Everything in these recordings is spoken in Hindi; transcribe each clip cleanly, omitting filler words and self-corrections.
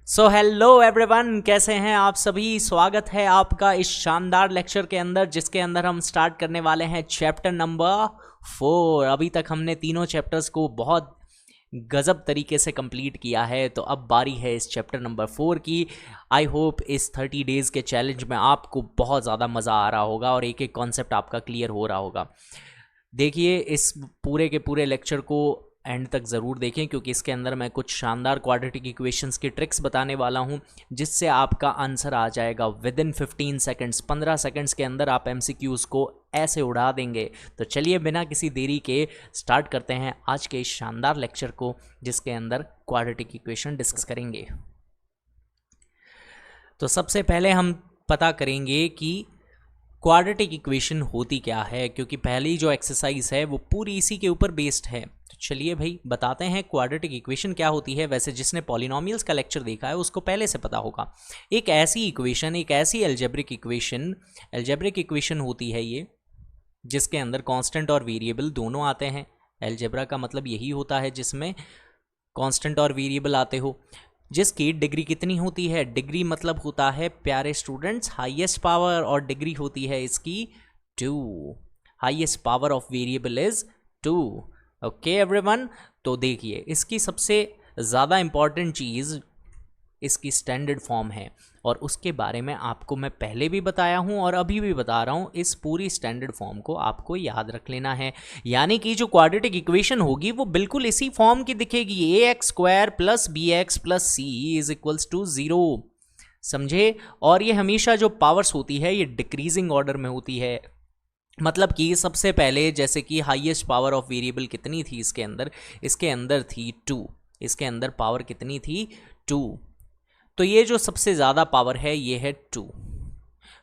सो हेलो एवरीवन, कैसे हैं आप सभी। स्वागत है आपका इस शानदार लेक्चर के अंदर, जिसके अंदर हम स्टार्ट करने वाले हैं चैप्टर नंबर 4। अभी तक हमने तीनों चैप्टर्स को बहुत गजब तरीके से कंप्लीट किया है, तो अब बारी है इस चैप्टर नंबर 4 की। आई होप इस 30 डेज़ के चैलेंज में आपको बहुत ज़्यादा मज़ा आ रहा होगा और एक एक कॉन्सेप्ट आपका क्लियर हो रहा होगा। देखिए, इस पूरे के पूरे लेक्चर को एंड तक ज़रूर देखें, क्योंकि इसके अंदर मैं कुछ शानदार क्वाड्रेटिक इक्वेशंस की ट्रिक्स बताने वाला हूं, जिससे आपका आंसर आ जाएगा विद इन 15 सेकंड्स। 15 सेकंड्स के अंदर आप एमसीक्यूज़ को ऐसे उड़ा देंगे। तो चलिए बिना किसी देरी के स्टार्ट करते हैं आज के इस शानदार लेक्चर को, जिसके अंदर क्वाड्रेटिक इक्वेशन डिस्कस करेंगे। तो सबसे पहले हम पता करेंगे कि क्वाड्रेटिक इक्वेशन होती क्या है, क्योंकि पहली जो एक्सरसाइज है वो पूरी इसी के ऊपर बेस्ड है। तो चलिए भाई बताते हैं क्वाड्रेटिक इक्वेशन क्या होती है। वैसे जिसने पॉलिनोमियल्स का लेक्चर देखा है उसको पहले से पता होगा। एक ऐसी इक्वेशन, एक ऐसी एल्जेब्रिक इक्वेशन होती है ये, जिसके अंदर कांस्टेंट और वेरिएबल दोनों आते हैं। एल्जेब्रा का मतलब यही होता है जिसमें कांस्टेंट और वेरिएबल आते हो। जिसकी डिग्री कितनी होती है? डिग्री मतलब होता है प्यारे स्टूडेंट्स हाईएस्ट पावर, और डिग्री होती है इसकी 2। Highest power of variable is 2। Okay everyone, तो देखिए इसकी सबसे ज़्यादा इम्पॉर्टेंट चीज़ इसकी स्टैंडर्ड फॉर्म है, और उसके बारे में आपको मैं पहले भी बताया हूं और अभी भी बता रहा हूं। इस पूरी स्टैंडर्ड फॉर्म को आपको याद रख लेना है, यानी कि जो क्वाड्रेटिक इक्वेशन होगी वो बिल्कुल इसी फॉर्म की दिखेगी। ax² + bx + c = 0। समझे? और ये हमेशा जो पावर्स होती है ये डिक्रीजिंग ऑर्डर में होती है। मतलब कि सबसे पहले जैसे कि हाईएस्ट पावर ऑफ वेरिएबल कितनी थी इसके अंदर थी 2। इसके अंदर पावर कितनी थी? 2। तो ये जो सबसे ज़्यादा पावर है ये है 2।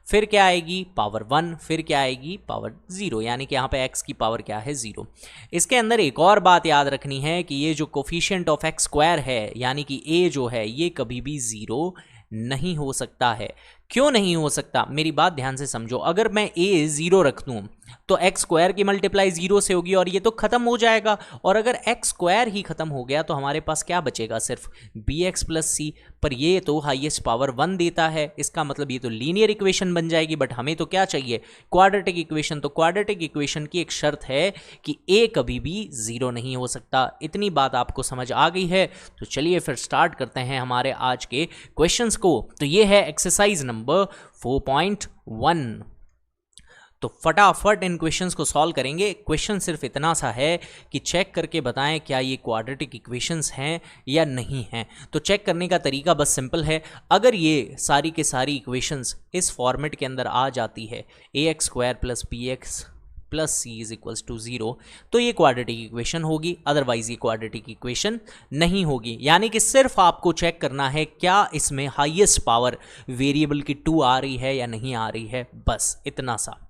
फिर क्या आएगी? पावर 1। फिर क्या आएगी? पावर 0, यानी कि यहाँ पे x की पावर क्या है? 0। इसके अंदर एक और बात याद रखनी है कि ये जो कोफिशिएंट ऑफ x² है, यानी कि a जो है ये कभी भी 0 नहीं हो सकता है। क्यों नहीं हो सकता? मेरी बात ध्यान से समझो। अगर मैं a 0 रख दूं तो x² की मल्टीप्लाई 0 से होगी और ये तो खत्म हो जाएगा। और अगर x² ही खत्म हो गया तो हमारे पास क्या बचेगा? सिर्फ bx + c। पर ये तो हाईएस्ट पावर 1 देता है, इसका मतलब ये तो लीनियर इक्वेशन बन जाएगी। बट हमें तो क्या चाहिए? Quadratic equation. तो क्वाड्रेटिक इक्वेशन की एक शर्त है कि a कभी भी 0 नहीं हो सकता। इतनी बात आपको समझ आ गई है? तो चलिए फिर स्टार्ट करते हैं हमारे आज के क्वेश्चंस को। तो ये है एक्सरसाइज नंबर 4.1। तो फटाफट इन क्वेश्चंस को सॉल्व करेंगे। क्वेश्चन सिर्फ इतना सा है कि चेक करके बताएं क्या ये क्वाड्रेटिक इक्वेशंस हैं या नहीं हैं। तो चेक करने का तरीका बस सिंपल है। अगर ये सारी के सारी इक्वेशंस इस फॉर्मेट के अंदर आ जाती है, ax² + bx + c = 0, तो ये क्वाड्रेटिक इक्वेशन होगी। अदरवाइज ये क्वाड्रेटिक इक्वेशन नहीं होगी। यानी कि सिर्फ आपको चेक करना है क्या इसमें हाईएस्ट पावर वेरिएबल की 2 आ रही है या नहीं आ रही है, बस इतना सा।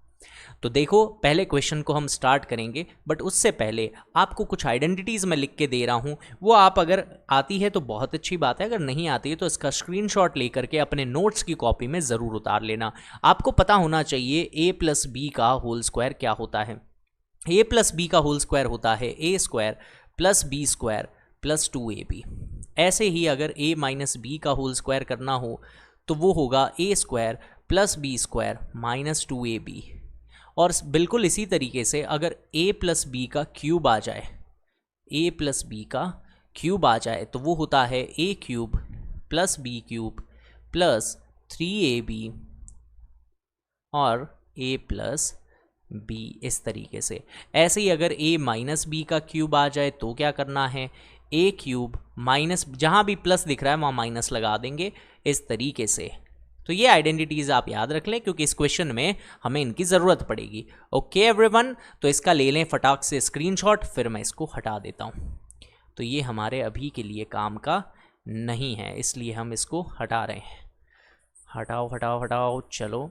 तो देखो पहले क्वेश्चन को हम स्टार्ट करेंगे, बट उससे पहले आपको कुछ आइडेंटिटीज़ मैं लिख के दे रहा हूँ। वो आप अगर आती है तो बहुत अच्छी बात है, अगर नहीं आती है तो इसका स्क्रीनशॉट लेकर के अपने नोट्स की कॉपी में ज़रूर उतार लेना। आपको पता होना चाहिए a + b का होल स्क्वायर क्या होता है। a + b का होल स्क्वायर होता है a² + b² + 2ab। ऐसे ही अगर a - b का होल स्क्वायर करना हो तो वो होगा a² + b² - 2ab। और बिल्कुल इसी तरीके से अगर a + b का क्यूब आ जाए, a + b का क्यूब आ जाए तो वो होता है a³ + b³ + 3ab और a + b, इस तरीके से। ऐसे ही अगर a - b का क्यूब आ जाए तो क्या करना है? a³ माइनस, जहाँ भी प्लस दिख रहा है वहाँ माइनस लगा देंगे, इस तरीके से। तो ये आइडेंटिटीज़ आप याद रख लें, क्योंकि इस क्वेश्चन में हमें इनकी ज़रूरत पड़ेगी। ओके एवरीवन, तो इसका ले लें फटाक से स्क्रीनशॉट, फिर मैं इसको हटा देता हूँ। तो ये हमारे अभी के लिए काम का नहीं है, इसलिए हम इसको हटा रहे हैं। हटाओ हटाओ हटाओ, चलो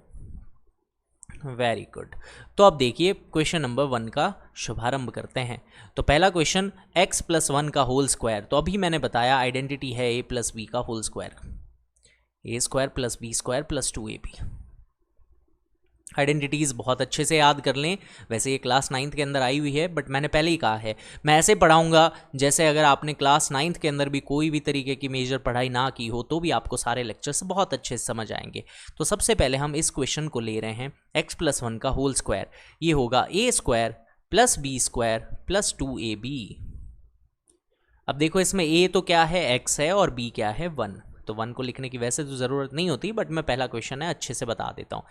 वेरी गुड। तो अब देखिए क्वेश्चन नंबर 1 का शुभारंभ करते हैं। तो पहला क्वेश्चन x + 1 का होल स्क्वायर। तो अभी मैंने बताया आइडेंटिटी है a + b का whole square, a² + b² + 2ab। Identities बहुत अच्छे से याद कर लें। वैसे ये क्लास 9th के अंदर आई हुई है, बट मैंने पहले ही कहा है मैं ऐसे पढ़ाऊंगा जैसे अगर आपने क्लास 9th के अंदर भी कोई भी तरीके की मेजर पढ़ाई ना की हो तो भी आपको सारे लेक्चर्स बहुत अच्छे से समझ आएंगे। तो सबसे पहले हम इस क्वेश्चन को ले रहे हैं x+1 का होल स्क्वायर, ये होगा a² + b² + 2ab। अब देखो इसमें a तो क्या है, x है, और b क्या है, 1। तो 1 को लिखने की वैसे तो ज़रूरत नहीं होती, बट मैं पहला क्वेश्चन है अच्छे से बता देता हूँ।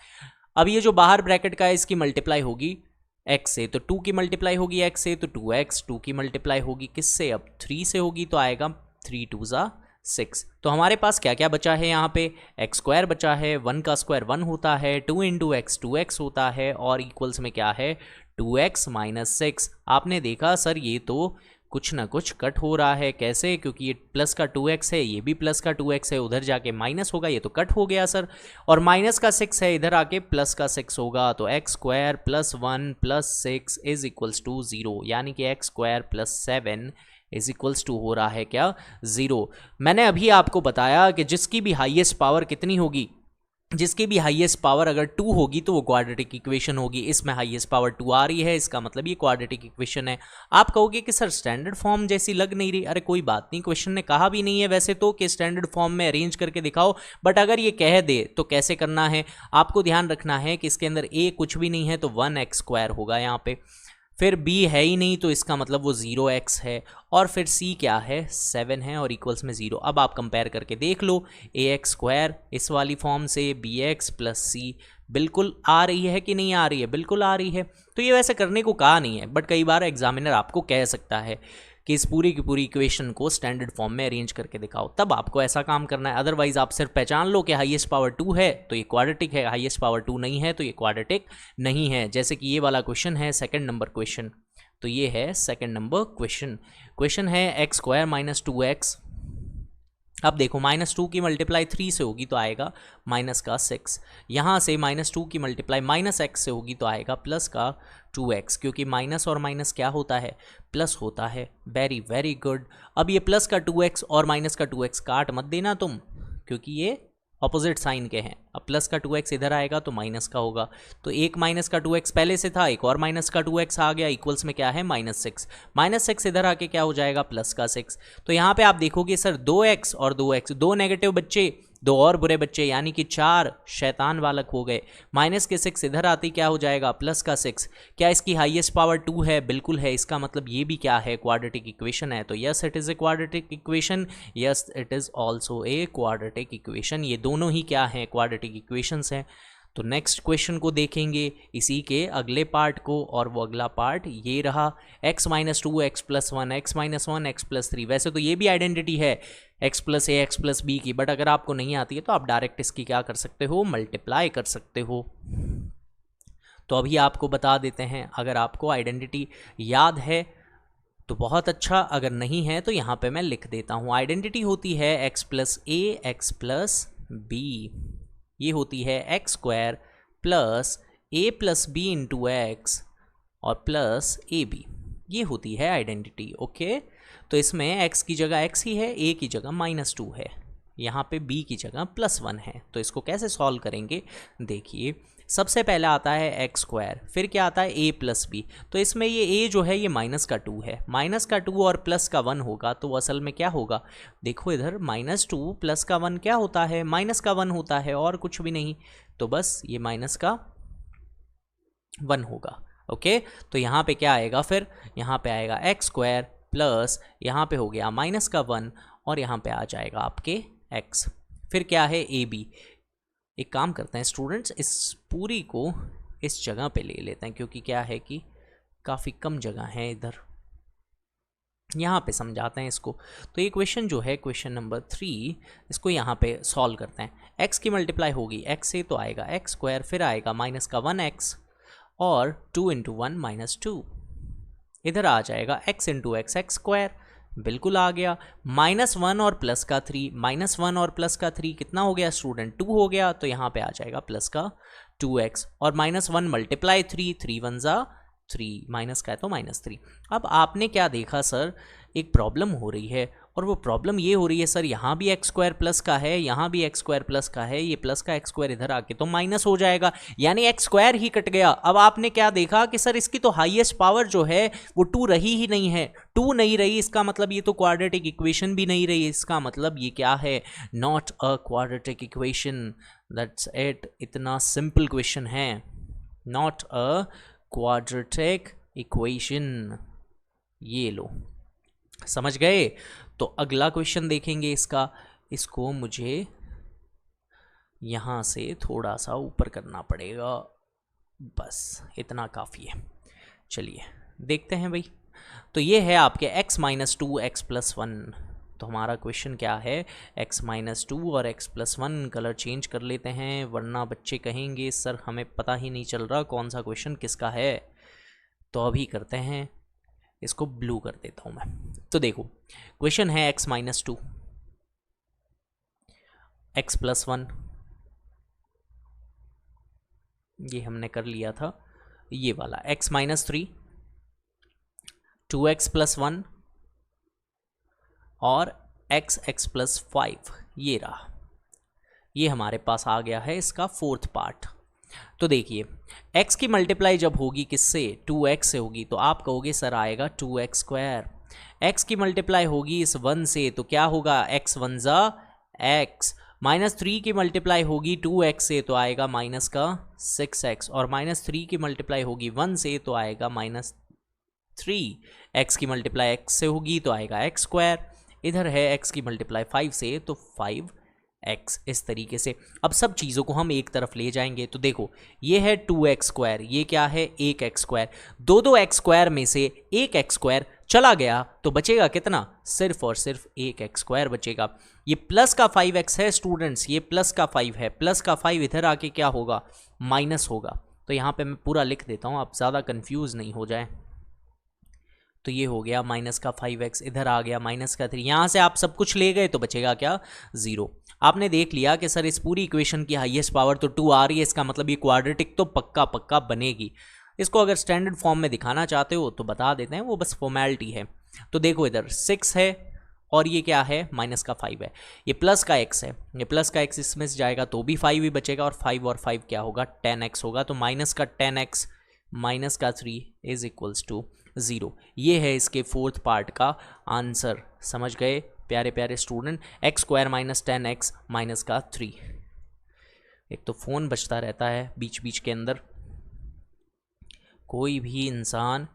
अब ये जो बाहर ब्रैकेट का है इसकी मल्टीप्लाई होगी x से, तो 2 की मल्टीप्लाई होगी x से तो 2x, 2 की मल्टीप्लाई होगी किससे, अब 3 से होगी, तो आएगा 3 2 ज़ा 6। तो हमारे पास क्या क्या बचा है यहाँ पे, x² बचा है, 1 का स्क्वायर 1 होता है, 2 × x 2x होता है, और इक्वल्स में क्या है 2x - 6। आपने देखा सर ये तो कुछ ना कुछ कट हो रहा है, कैसे, क्योंकि ये प्लस का 2x है, ये भी प्लस का 2x है, उधर जाके माइनस होगा, ये तो कट हो गया सर, और माइनस का 6 है, इधर आके प्लस का 6 होगा, तो x² + 1 + 6 = 0, यानी कि x² + 7 = हो रहा है क्या, 0। मैंने अभी आपको बताया कि जिसकी भी हाईएस्ट पावर कितनी होगी, जिसकी भी हाईएस्ट पावर अगर 2 होगी तो वो क्वाड्रेटिक इक्वेशन होगी। इसमें हाईएस्ट पावर 2 आ रही है, इसका मतलब ये क्वाड्रेटिक इक्वेशन है। आप कहोगे कि सर स्टैंडर्ड फॉर्म जैसी लग नहीं रही, अरे कोई बात नहीं, क्वेश्चन ने कहा भी नहीं है वैसे तो कि स्टैंडर्ड फॉर्म में अरेंज करके दिखाओ, बट अगर ये कह दे तो कैसे करना है, आपको ध्यान रखना है कि इसके अंदर a कुछ भी नहीं है तो 1x² होगा यहाँ पे, फिर b है ही नहीं तो इसका मतलब वो 0x है, और फिर c क्या है 7 है, और इक्वल्स में 0। अब आप कंपेयर करके देख लो ax² इस वाली फॉर्म से bx + c बिल्कुल आ रही है कि नहीं आ रही है, बिल्कुल आ रही है। तो ये वैसे करने को कहा नहीं है, बट कई बार एग्जामिनर आपको कह सकता है कि इस पूरी की पूरी इक्वेशन को स्टैंडर्ड फॉर्म में अरेंज करके दिखाओ, तब आपको ऐसा काम करना है। अदरवाइज आप सिर्फ पहचान लो कि हाईएस्ट पावर 2 है तो ये क्वाड्रेटिक है, हाईएस्ट पावर 2 नहीं है तो ये क्वाड्रेटिक नहीं है। जैसे कि ये वाला क्वेश्चन है सेकंड नंबर क्वेश्चन, तो ये है सेकंड नंबर क्वेश्चन है x² - 2x। अब देखो -2 की मल्टीप्लाई 3 से होगी तो आएगा माइनस का 6, यहाँ से -2 की मल्टीप्लाई -x से होगी तो आएगा प्लस का 2x, क्योंकि माइनस और माइनस क्या होता है, प्लस होता है। Very very good. अब ये प्लस का 2x और माइनस का 2x काट मत देना तुम, क्योंकि ये ऑपोजिट साइन के हैं। अब प्लस का 2x इधर आएगा तो माइनस का होगा, तो एक माइनस का 2x पहले से था, एक और माइनस का 2x आ गया, इक्वल्स में क्या है -6, -6 इधर आके क्या हो जाएगा प्लस का 6। तो यहाँ पे आप देखोगे सर 2x और 2x, 2 नेगेटिव बच्चे, 2 और बुरे बच्चे, यानी कि 4 शैतान बालक हो गए। माइनस के 6 इधर आती क्या हो जाएगा प्लस का 6। क्या इसकी हाईएस्ट पावर 2 है, बिल्कुल है। इसका मतलब ये भी क्या है, क्वाड्रेटिक इक्वेशन है। तो yes it is a quadratic equation, yes it is also a quadratic equation. ये दोनों ही क्या हैं, क्वाड्रेटिक इक्वेशंस हैं। तो नेक्स्ट क्वेश्चन को देखेंगे इसी के अगले पार्ट को, और वो अगला पार्ट ये रहा x - 2 x + 1 x - 1 x + 3। वैसे तो ये भी आइडेंटिटी है x + a x + b की, बट अगर आपको नहीं आती है तो आप डायरेक्ट इसकी क्या कर सकते हो, मल्टीप्लाई कर सकते हो। तो अभी आपको बता देते हैं, अगर आपको आइडेंटिटी याद है तो बहुत अच्छा, अगर नहीं है तो यहाँ पे मैं लिख देता हूँ। आइडेंटिटी होती है x + a x + b, ये होती है x² + a + b × x और प्लस ab, ये होती है आइडेंटिटी। ओके, तो इसमें x की जगह x ही है, a की जगह -2 है, यहाँ पे b की जगह +1 है। तो इसको कैसे सॉल्व करेंगे, देखिए सबसे पहले आता है x², फिर क्या आता है a + b। तो इसमें ये a जो है ये -2 है, -2 और +1 होगा, तो असल में क्या होगा, देखो इधर -2 +1 क्या होता है, -1 होता है, और कुछ भी नहीं, तो बस ये -1 होगा। ओके, तो यहाँ पे क्या आएगा, फिर यहाँ पे आएगा x² प्लस यहाँ पे हो गया -1 और यहाँ पे आ जाएगा आपके x। फिर क्या है ab। एक काम करते हैं स्टूडेंट्स, इस पूरी को इस जगह पे ले लेते हैं, क्योंकि क्या है कि काफ़ी कम जगह है इधर, यहाँ पे समझाते हैं इसको। तो ये क्वेश्चन जो है क्वेश्चन नंबर 3, इसको यहाँ पे सॉल्व करते हैं। x की मल्टीप्लाई होगी x से तो आएगा x², फिर आएगा -1x और 2 × 1 -2, इधर आ जाएगा x × x x², बिल्कुल आ गया। -1 और प्लस का 3, -1 और प्लस का 3 कितना हो गया स्टूडेंट, 2 हो गया, तो यहाँ पे आ जाएगा प्लस का 2x और -1 × 3, 3 1 ज़ा 3, माइनस का है तो -3। अब आपने क्या देखा सर, एक प्रॉब्लम हो रही है और वो प्रॉब्लम ये हो रही है सर यहाँ भी एक्स स्क्वायर प्लस का है, यहाँ भी एक्स स्क्वायर प्लस का है, ये प्लस का एक्स स्क्वायर इधर आके तो माइनस हो जाएगा, यानी एक्स स्क्वायर ही कट गया। अब आपने क्या देखा कि सर इसकी तो हाईएस्ट पावर जो है वो 2 रही ही नहीं है, 2 नहीं रही, इसका मतलब ये तो क्वाड्रेटिक इक्वेशन भी नहीं रही, इसका मतलब ये क्या है, not a quadratic equation. That's it, इतना सिंपल क्वेश्चन है, नॉट अ क्वाड्रेटिक इक्वेशन। ये लो, समझ गए। तो अगला क्वेश्चन देखेंगे इसका, इसको मुझे यहाँ से थोड़ा सा ऊपर करना पड़ेगा, बस इतना काफ़ी है। चलिए देखते हैं भाई। तो ये है आपके x - 2 x + 1। तो हमारा क्वेश्चन क्या है, x - 2 और x + 1। कलर चेंज कर लेते हैं वरना बच्चे कहेंगे सर हमें पता ही नहीं चल रहा कौन सा क्वेश्चन किसका है। तो अभी करते हैं, इसको ब्लू कर देता हूं मैं। तो देखो क्वेश्चन है x - 2 x + 1, ये हमने कर लिया था। ये वाला x - 3 2x + 1 और x + 5, ये रहा, ये हमारे पास आ गया है इसका फोर्थ पार्ट। तो देखिए x की मल्टीप्लाई जब होगी किससे, 2x से होगी, तो आप कहोगे सर आएगा 2x²। x की मल्टीप्लाई होगी इस 1 से, तो क्या होगा, x 1 ज़ा x। -3 की मल्टीप्लाई होगी 2x से, तो आएगा माइनस का 6x। और -3 की मल्टीप्लाई होगी 1 से, तो आएगा -3। x की मल्टीप्लाई x से होगी तो आएगा x²। इधर है x की मल्टीप्लाई 5 से, तो 5x। इस तरीके से अब सब चीज़ों को हम एक तरफ ले जाएंगे। तो देखो ये है 2x², ये क्या है 1x²। दो x² में से 1x² चला गया तो बचेगा कितना, सिर्फ और सिर्फ 1x² बचेगा। ये प्लस का 5x है स्टूडेंट्स, ये प्लस का 5 है, प्लस का 5 इधर आके क्या होगा, माइनस होगा। तो यहाँ पे मैं पूरा लिख देता हूँ, आप ज़्यादा कंफ्यूज नहीं हो जाए। तो ये हो गया माइनस का 5x, इधर आ गया माइनस का 3, यहाँ से आप सब कुछ ले गए तो बचेगा क्या, 0। आपने देख लिया कि सर इस पूरी इक्वेशन की हाईएस्ट पावर तो 2 आ रही है, इसका मतलब ये क्वाड्रेटिक तो पक्का पक्का बनेगी। इसको अगर स्टैंडर्ड फॉर्म में दिखाना चाहते हो तो बता देते हैं, वो बस फॉर्मेलिटी है। तो देखो इधर 6 है और ये क्या है, माइनस का 5 है, ये प्लस का x है, ये प्लस का x इसमें से जाएगा तो भी 5 ही बचेगा, और 5 और 5 क्या होगा, 10x होगा। तो माइनस का 10x माइनस का 3 इज इक्वल्स टू 0। ये है इसके फोर्थ पार्ट का आंसर। समझ गए प्यारे प्यारे स्टूडेंट, x² - 10x माइनस का 3। एक तो फ़ोन बजता रहता है बीच बीच के अंदर, कोई भी इंसान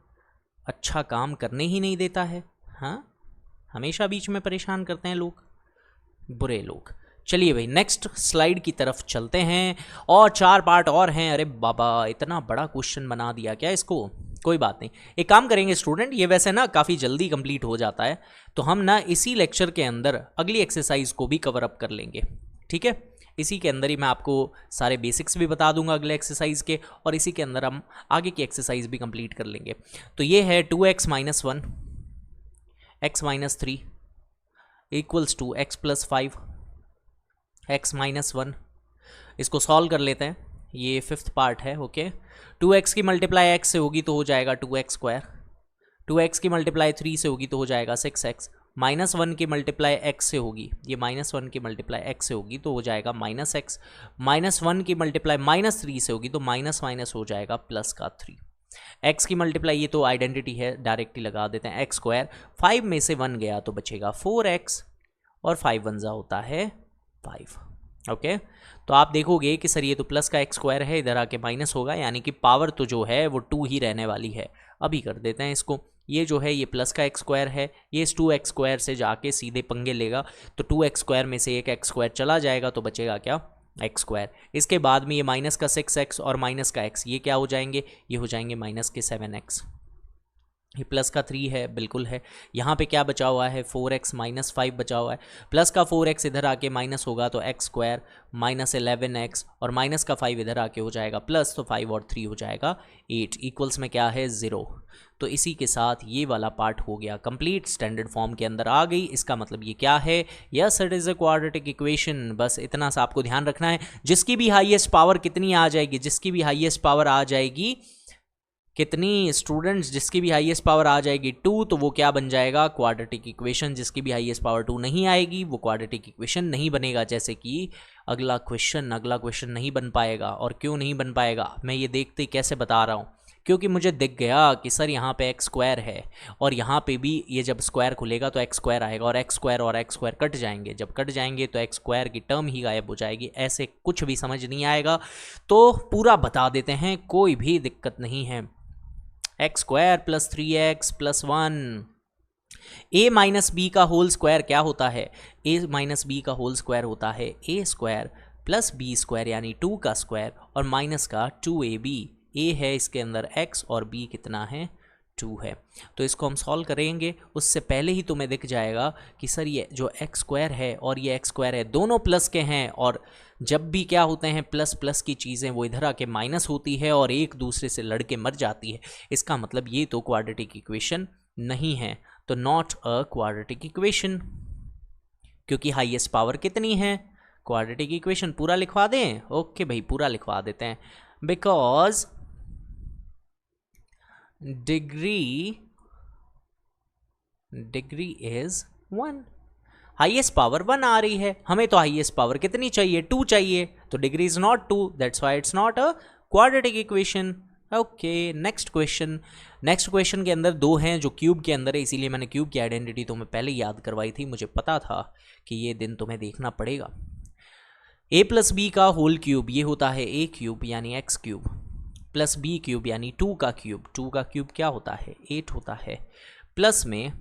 अच्छा काम करने ही नहीं देता है, हाँ, हमेशा बीच में परेशान करते हैं लोग, बुरे लोग। चलिए भाई नेक्स्ट स्लाइड की तरफ चलते हैं, और 4 पार्ट और हैं। अरे बाबा इतना बड़ा क्वेश्चन बना दिया क्या इसको, कोई बात नहीं, एक काम करेंगे स्टूडेंट, ये वैसे ना काफ़ी जल्दी कंप्लीट हो जाता है, तो हम ना इसी लेक्चर के अंदर अगली एक्सरसाइज को भी कवर अप कर लेंगे, ठीक है। इसी के अंदर ही मैं आपको सारे बेसिक्स भी बता दूंगा अगले एक्सरसाइज के, और इसी के अंदर हम आगे की एक्सरसाइज भी कंप्लीट कर लेंगे। तो ये है 2x - 1 x - 3 equals to x + 5 x - 1। इसको सॉल्व कर लेते हैं, ये फिफ्थ पार्ट है, ओके। 2x की मल्टीप्लाई x से होगी तो हो जाएगा 2x², 2x की मल्टीप्लाई 3 से होगी तो हो जाएगा 6x, -1 की मल्टीप्लाई x से होगी, ये -1 की मल्टीप्लाई x से होगी तो हो जाएगा -x, -1 की मल्टीप्लाई -3 से होगी तो माइनस माइनस हो जाएगा प्लस का 3। x की मल्टीप्लाई, ये तो आइडेंटिटी है डायरेक्टली लगा देते हैं, x², 5 में से 1 गया तो बचेगा 4x, और 5 1 होता है 5, ओके। तो आप देखोगे कि सर ये तो प्लस का x² है, इधर आके माइनस होगा, यानी कि पावर तो जो है वो 2 ही रहने वाली है। अभी कर देते हैं इसको, ये जो है ये प्लस का x² है, ये इस 2x² से जाके सीधे पंगे लेगा, तो 2x² में से एक x² चला जाएगा तो बचेगा क्या, x²। इसके बाद में ये माइनस का 6x और माइनस का x, ये क्या हो जाएंगे, ये हो जाएंगे माइनस के 7x। ये प्लस का 3 है, बिल्कुल है। यहाँ पे क्या बचा हुआ है, 4x - 5 बचा हुआ है, प्लस का 4x इधर आके माइनस होगा तो x² -11x, और माइनस का 5 इधर आके हो जाएगा प्लस, तो 5 और 3 हो जाएगा 8, इक्वल्स में क्या है 0। तो इसी के साथ ये वाला पार्ट हो गया कंप्लीट, स्टैंडर्ड फॉर्म के अंदर आ गई। इसका मतलब ये क्या है, yes it is a quadratic equation. बस इतना सा आपको ध्यान रखना है, जिसकी भी हाईएस्ट पावर कितनी आ जाएगी, जिसकी भी हाईएस्ट पावर आ जाएगी कितनी स्टूडेंट्स, जिसकी भी हाईएस्ट पावर आ जाएगी 2, तो वो क्या बन जाएगा, क्वाड्रेटिक इक्वेशन। जिसकी भी हाईएस्ट पावर 2 नहीं आएगी वो क्वाड्रेटिक इक्वेशन नहीं बनेगा। जैसे कि अगला क्वेश्चन नहीं बन पाएगा। और क्यों नहीं बन पाएगा, मैं ये देखते कैसे बता रहा हूँ, क्योंकि मुझे दिख गया कि सर यहाँ पे एक्स स्क्वायर है और यहाँ पे भी ये जब स्क्वायर खुलेगा तो एक्स स्क्वायर आएगा और एक्स स्क्वायर कट जाएंगे। जब कट जाएंगे तो एक्स स्क्वायर की टर्म ही गायब हो जाएगी। ऐसे कुछ भी समझ नहीं आएगा तो पूरा बता देते हैं, कोई भी दिक्कत नहीं है। X square plus 3x plus 1, a minus B का होल स्क्वायर क्या होता है, a माइनस बी का होल स्क्वायर होता है a square plus B square यानी 2 का स्क्वायर और माइनस का 2ab। a है इसके अंदर x और b कितना है, 2 है। तो इसको हम सॉल्व करेंगे, उससे पहले ही तुम्हें दिख जाएगा कि सर ये जो एक्स स्क्वायर है और ये एक्स स्क्वायर है दोनों प्लस के हैं, और जब भी क्या होते हैं प्लस प्लस की चीज़ें वो इधर आके माइनस होती है और एक दूसरे से लड़ के मर जाती है। इसका मतलब ये तो क्वाड्रेटिक इक्वेशन नहीं है, तो नॉट अ क्वाड्रेटिक इक्वेशन। क्योंकि हाईएस्ट पावर कितनी है, क्वाड्रेटिक इक्वेशन पूरा लिखवा दें, ओके भाई पूरा लिखवा देते हैं। Because degree is 1, highest power 1 आ रही है, हमें तो हाईएस्ट पावर कितनी चाहिए, 2 चाहिए, तो degree is not 2, that's why it's not a quadratic equation. Okay next question के अंदर 2 हैं जो क्यूब के अंदर है, इसीलिए मैंने क्यूब की आइडेंटिटी तुम्हें पहले याद करवाई थी, मुझे पता था कि ये दिन तुम्हें देखना पड़ेगा। a प्लस बी का होल क्यूब ये होता है a क्यूब यानी x cube plus b cube यानी 2 का क्यूब क्या होता है, 8 होता है, प्लस में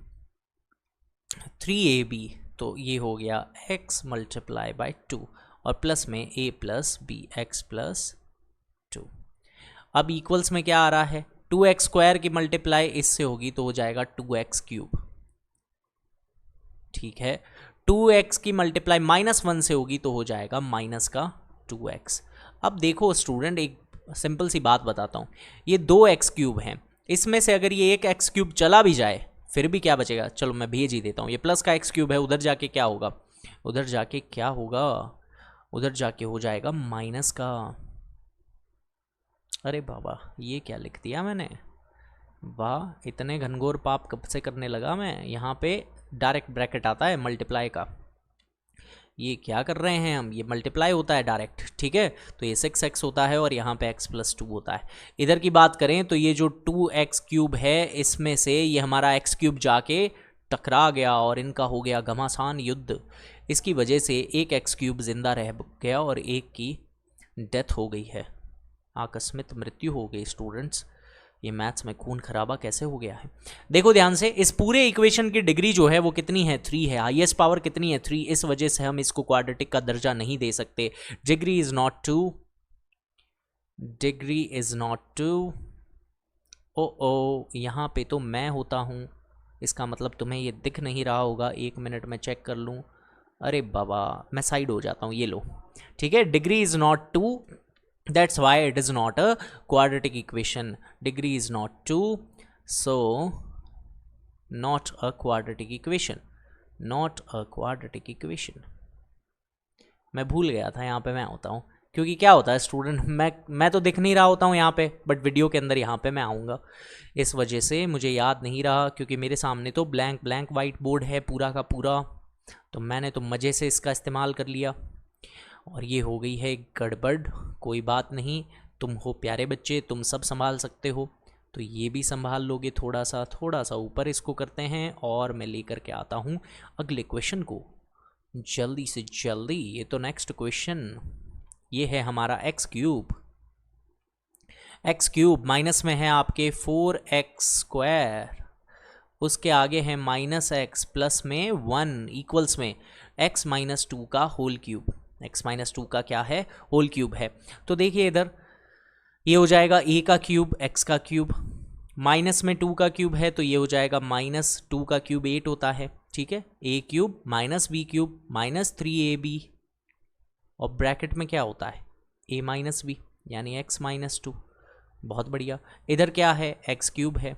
3ab, तो ये हो गया x मल्टीप्लाई बाई 2 और प्लस में a plus b x plus 2। अब इक्वल्स में क्या आ रहा है, 2x स्क्वायर की मल्टीप्लाई इससे होगी तो हो जाएगा 2x क्यूब, ठीक है। 2x की मल्टीप्लाई -1 से होगी तो हो जाएगा माइनस का 2x। अब देखो स्टूडेंट, एक सिंपल सी बात बताता हूँ, ये 2x क्यूब हैं, इसमें से अगर ये एक x क्यूब चला भी जाए फिर भी क्या बचेगा, चलो मैं भेज ही देता हूँ, ये प्लस का x क्यूब है, उधर जाके क्या होगा, उधर जाके हो जाएगा माइनस का, अरे बाबा ये क्या लिख दिया मैंने, वाह इतने घनघोर पाप कब से करने लगा मैं। यहाँ पे डायरेक्ट ब्रैकेट आता है मल्टीप्लाई का, ये क्या कर रहे हैं हम, ये मल्टीप्लाई होता है डायरेक्ट, ठीक है। तो ये 6x होता है और यहाँ पे x प्लस 2 होता है। इधर की बात करें तो ये जो 2x क्यूब है इसमें से ये हमारा x क्यूब जाके टकरा गया और इनका हो गया घमासान युद्ध। इसकी वजह से एक x क्यूब जिंदा रह गया और एक की डेथ हो गई है, आकस्मिक मृत्यु हो गई। स्टूडेंट्स ये मैथ्स में खून खराबा कैसे हो गया है, देखो ध्यान से, इस पूरे इक्वेशन की डिग्री जो है वो कितनी है, 3 है, हाईएस्ट पावर कितनी है, 3, इस वजह से हम इसको क्वाड्रेटिक का दर्जा नहीं दे सकते। डिग्री इज नॉट 2, ओ यहाँ पे तो मैं होता हूँ, इसका मतलब तुम्हें ये दिख नहीं रहा होगा, 1 मिनट में चेक कर लूँ, अरे बाबा मैं साइड हो जाता हूँ, ये लो, ठीक है। Degree is not 2, that's why it is not a quadratic equation. Degree is not 2, so not a quadratic equation. मैं भूल गया था, यहाँ पे मैं होता हूँ, क्योंकि क्या होता है स्टूडेंट, मैं तो दिख नहीं रहा होता हूँ यहाँ पे, बट वीडियो के अंदर यहाँ पे मैं आऊँगा, इस वजह से मुझे याद नहीं रहा, क्योंकि मेरे सामने तो ब्लैंक वाइट बोर्ड है पूरा का पूरा, तो मैंने तो मज़े से इसका इस्तेमाल कर लिया और ये हो गई है गड़बड़। कोई बात नहीं, तुम हो प्यारे बच्चे, तुम सब संभाल सकते हो, तो ये भी संभाल लोगे। थोड़ा सा ऊपर इसको करते हैं और मैं लेकर के आता हूँ अगले क्वेश्चन को जल्दी से जल्दी। ये तो नेक्स्ट क्वेश्चन ये है हमारा एक्स क्यूब माइनस में है आपके 4x स्क्वायर, उसके आगे है -x प्लस में 1 इक्वल्स में x माइनस 2 का होल क्यूब, x माइनस 2 का क्या है, होल क्यूब है। तो देखिए इधर ये हो जाएगा a का क्यूब x का क्यूब, माइनस में 2 का क्यूब है तो ये हो जाएगा -2 का क्यूब 8 होता है, ठीक है। a cube minus b cube minus 3ab और ब्रैकेट में क्या होता है a माइनस b यानी x माइनस 2, बहुत बढ़िया। इधर क्या है x क्यूब है,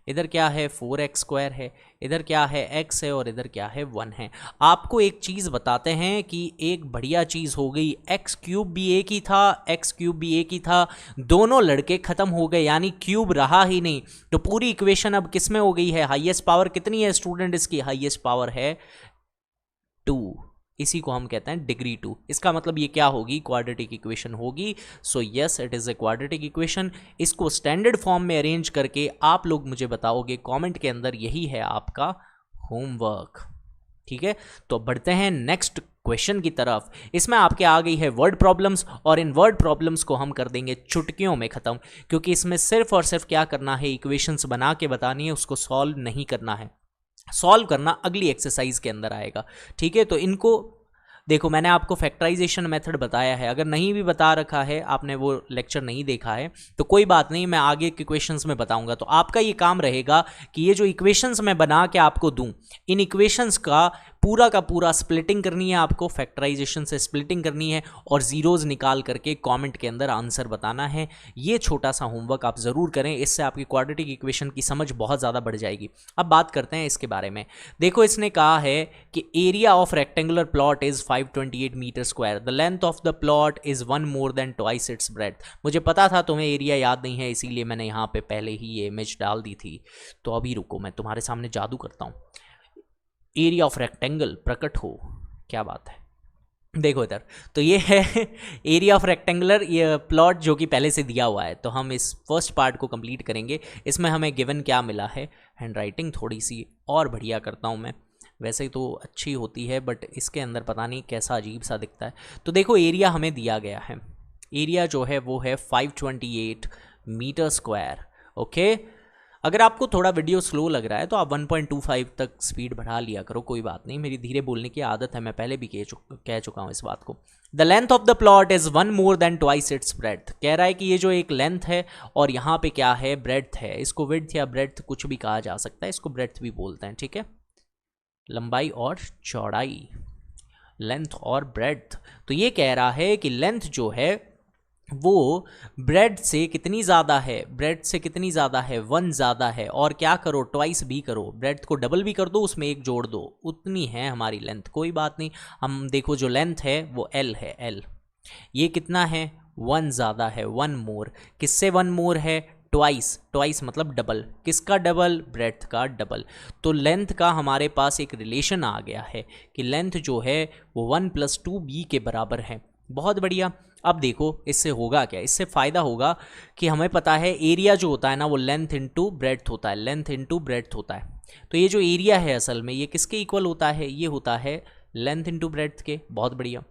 इधर क्या है 4x² है, इधर क्या है x है और इधर क्या है 1 है। आपको एक चीज़ बताते हैं कि एक बढ़िया चीज़ हो गई, x³ भी एक ही था, x³ भी एक ही था, दोनों लड़के ख़त्म हो गए, यानी क्यूब रहा ही नहीं। तो पूरी इक्वेशन अब किस में हो गई है, हाईएस्ट पावर कितनी है स्टूडेंट, इसकी हाईएस्ट पावर है 2, इसी को हम कहते हैं डिग्री 2। इसका मतलब ये क्या होगी, क्वाड्रेटिक इक्वेशन होगी। So yes, it is a quadratic equation. इसको स्टैंडर्ड फॉर्म में अरेंज करके आप लोग मुझे बताओगे कमेंट के अंदर, यही है आपका होमवर्क। ठीक है, तो बढ़ते हैं नेक्स्ट क्वेश्चन की तरफ। इसमें आपके आ गई है वर्ड प्रॉब्लम्स, और इन वर्ड प्रॉब्लम्स को हम कर देंगे चुटकियों में ख़त्म, क्योंकि इसमें सिर्फ और सिर्फ क्या करना है, इक्वेशंस बना के बतानी है, उसको सॉल्व नहीं करना है। सॉल्व करना अगली एक्सरसाइज के अंदर आएगा। ठीक है, तो इनको देखो, मैंने आपको फैक्टराइजेशन मेथड बताया है, अगर नहीं भी बता रखा है, आपने वो लेक्चर नहीं देखा है तो कोई बात नहीं, मैं आगे के क्वेश्चंस में बताऊंगा। तो आपका ये काम रहेगा कि ये जो इक्वेशंस मैं बना के आपको दूं, इन इक्वेशंस का पूरा स्प्लिटिंग करनी है, आपको फैक्टराइजेशन से स्प्लिटिंग करनी है और जीरोज निकाल करके कमेंट के अंदर आंसर बताना है। ये छोटा सा होमवर्क आप ज़रूर करें, इससे आपकी क्वाड्रेटिक इक्वेशन की समझ बहुत ज़्यादा बढ़ जाएगी। अब बात करते हैं इसके बारे में। देखो, इसने कहा है कि area of rectangular plot is 528 metre square, the length of the plot is 1 more than twice its breadth. मुझे पता था तुम्हें एरिया याद नहीं है, इसीलिए मैंने यहाँ पे पहले ही ये इमेज डाल दी थी। तो अभी रुको, मैं तुम्हारे सामने जादू करता हूँ, एरिया ऑफ रेक्टेंगल प्रकट हो। क्या बात है, देखो इधर, तो ये है एरिया ऑफ रेक्टेंगुलर ये प्लॉट जो कि पहले से दिया हुआ है। तो हम इस फर्स्ट पार्ट को कंप्लीट करेंगे। इसमें हमें गिवन क्या मिला है, हैंडराइटिंग थोड़ी सी और बढ़िया करता हूँ मैं, वैसे तो अच्छी होती है बट इसके अंदर पता नहीं कैसा अजीब सा दिखता है। तो देखो, एरिया हमें दिया गया है, एरिया जो है वो है 528 मीटर स्क्वायर। ओके, अगर आपको थोड़ा वीडियो स्लो लग रहा है तो आप 1.25 तक स्पीड बढ़ा लिया करो, कोई बात नहीं, मेरी धीरे बोलने की आदत है, मैं पहले भी कह चुका हूँ इस बात को। The length of the plot is 1 more than twice its breadth. कह रहा है कि ये जो एक लेंथ है और यहाँ पे क्या है, ब्रेड्थ है। इसको विड्थ या ब्रेड्थ कुछ भी कहा जा सकता है, इसको ब्रेड्थ भी बोलते हैं। ठीक है, लंबाई और चौड़ाई, लेंथ और ब्रेड्थ। तो ये कह रहा है कि लेंथ जो है वो ब्रेड से कितनी ज़्यादा है, ब्रेड से कितनी ज़्यादा है, 1 ज़्यादा है, और क्या करो, ट्वाइस भी करो, ब्रेड को डबल भी कर दो, उसमें 1 जोड़ दो, उतनी है हमारी लेंथ। कोई बात नहीं, हम देखो जो लेंथ है वो L है, L। ये कितना है, 1 ज़्यादा है, 1 मोर। किससे 1 मोर है, ट्वाइस, ट्वाइस मतलब डबल। किसका डबल, ब्रेड्थ का डबल। तो लेंथ का हमारे पास एक रिलेशन आ गया है कि लेंथ जो है वो 1 + 2b के बराबर है। बहुत बढ़िया। अब देखो इससे होगा क्या, इससे फ़ायदा होगा कि हमें पता है एरिया जो होता है ना वो लेंथ इंटू ब्रेड्थ होता है, लेंथ इंटू ब्रेड्थ होता है। तो ये जो एरिया है असल में ये किसके इक्वल होता है, ये होता है लेंथ इंटू ब्रेड्थ के। बहुत बढ़िया।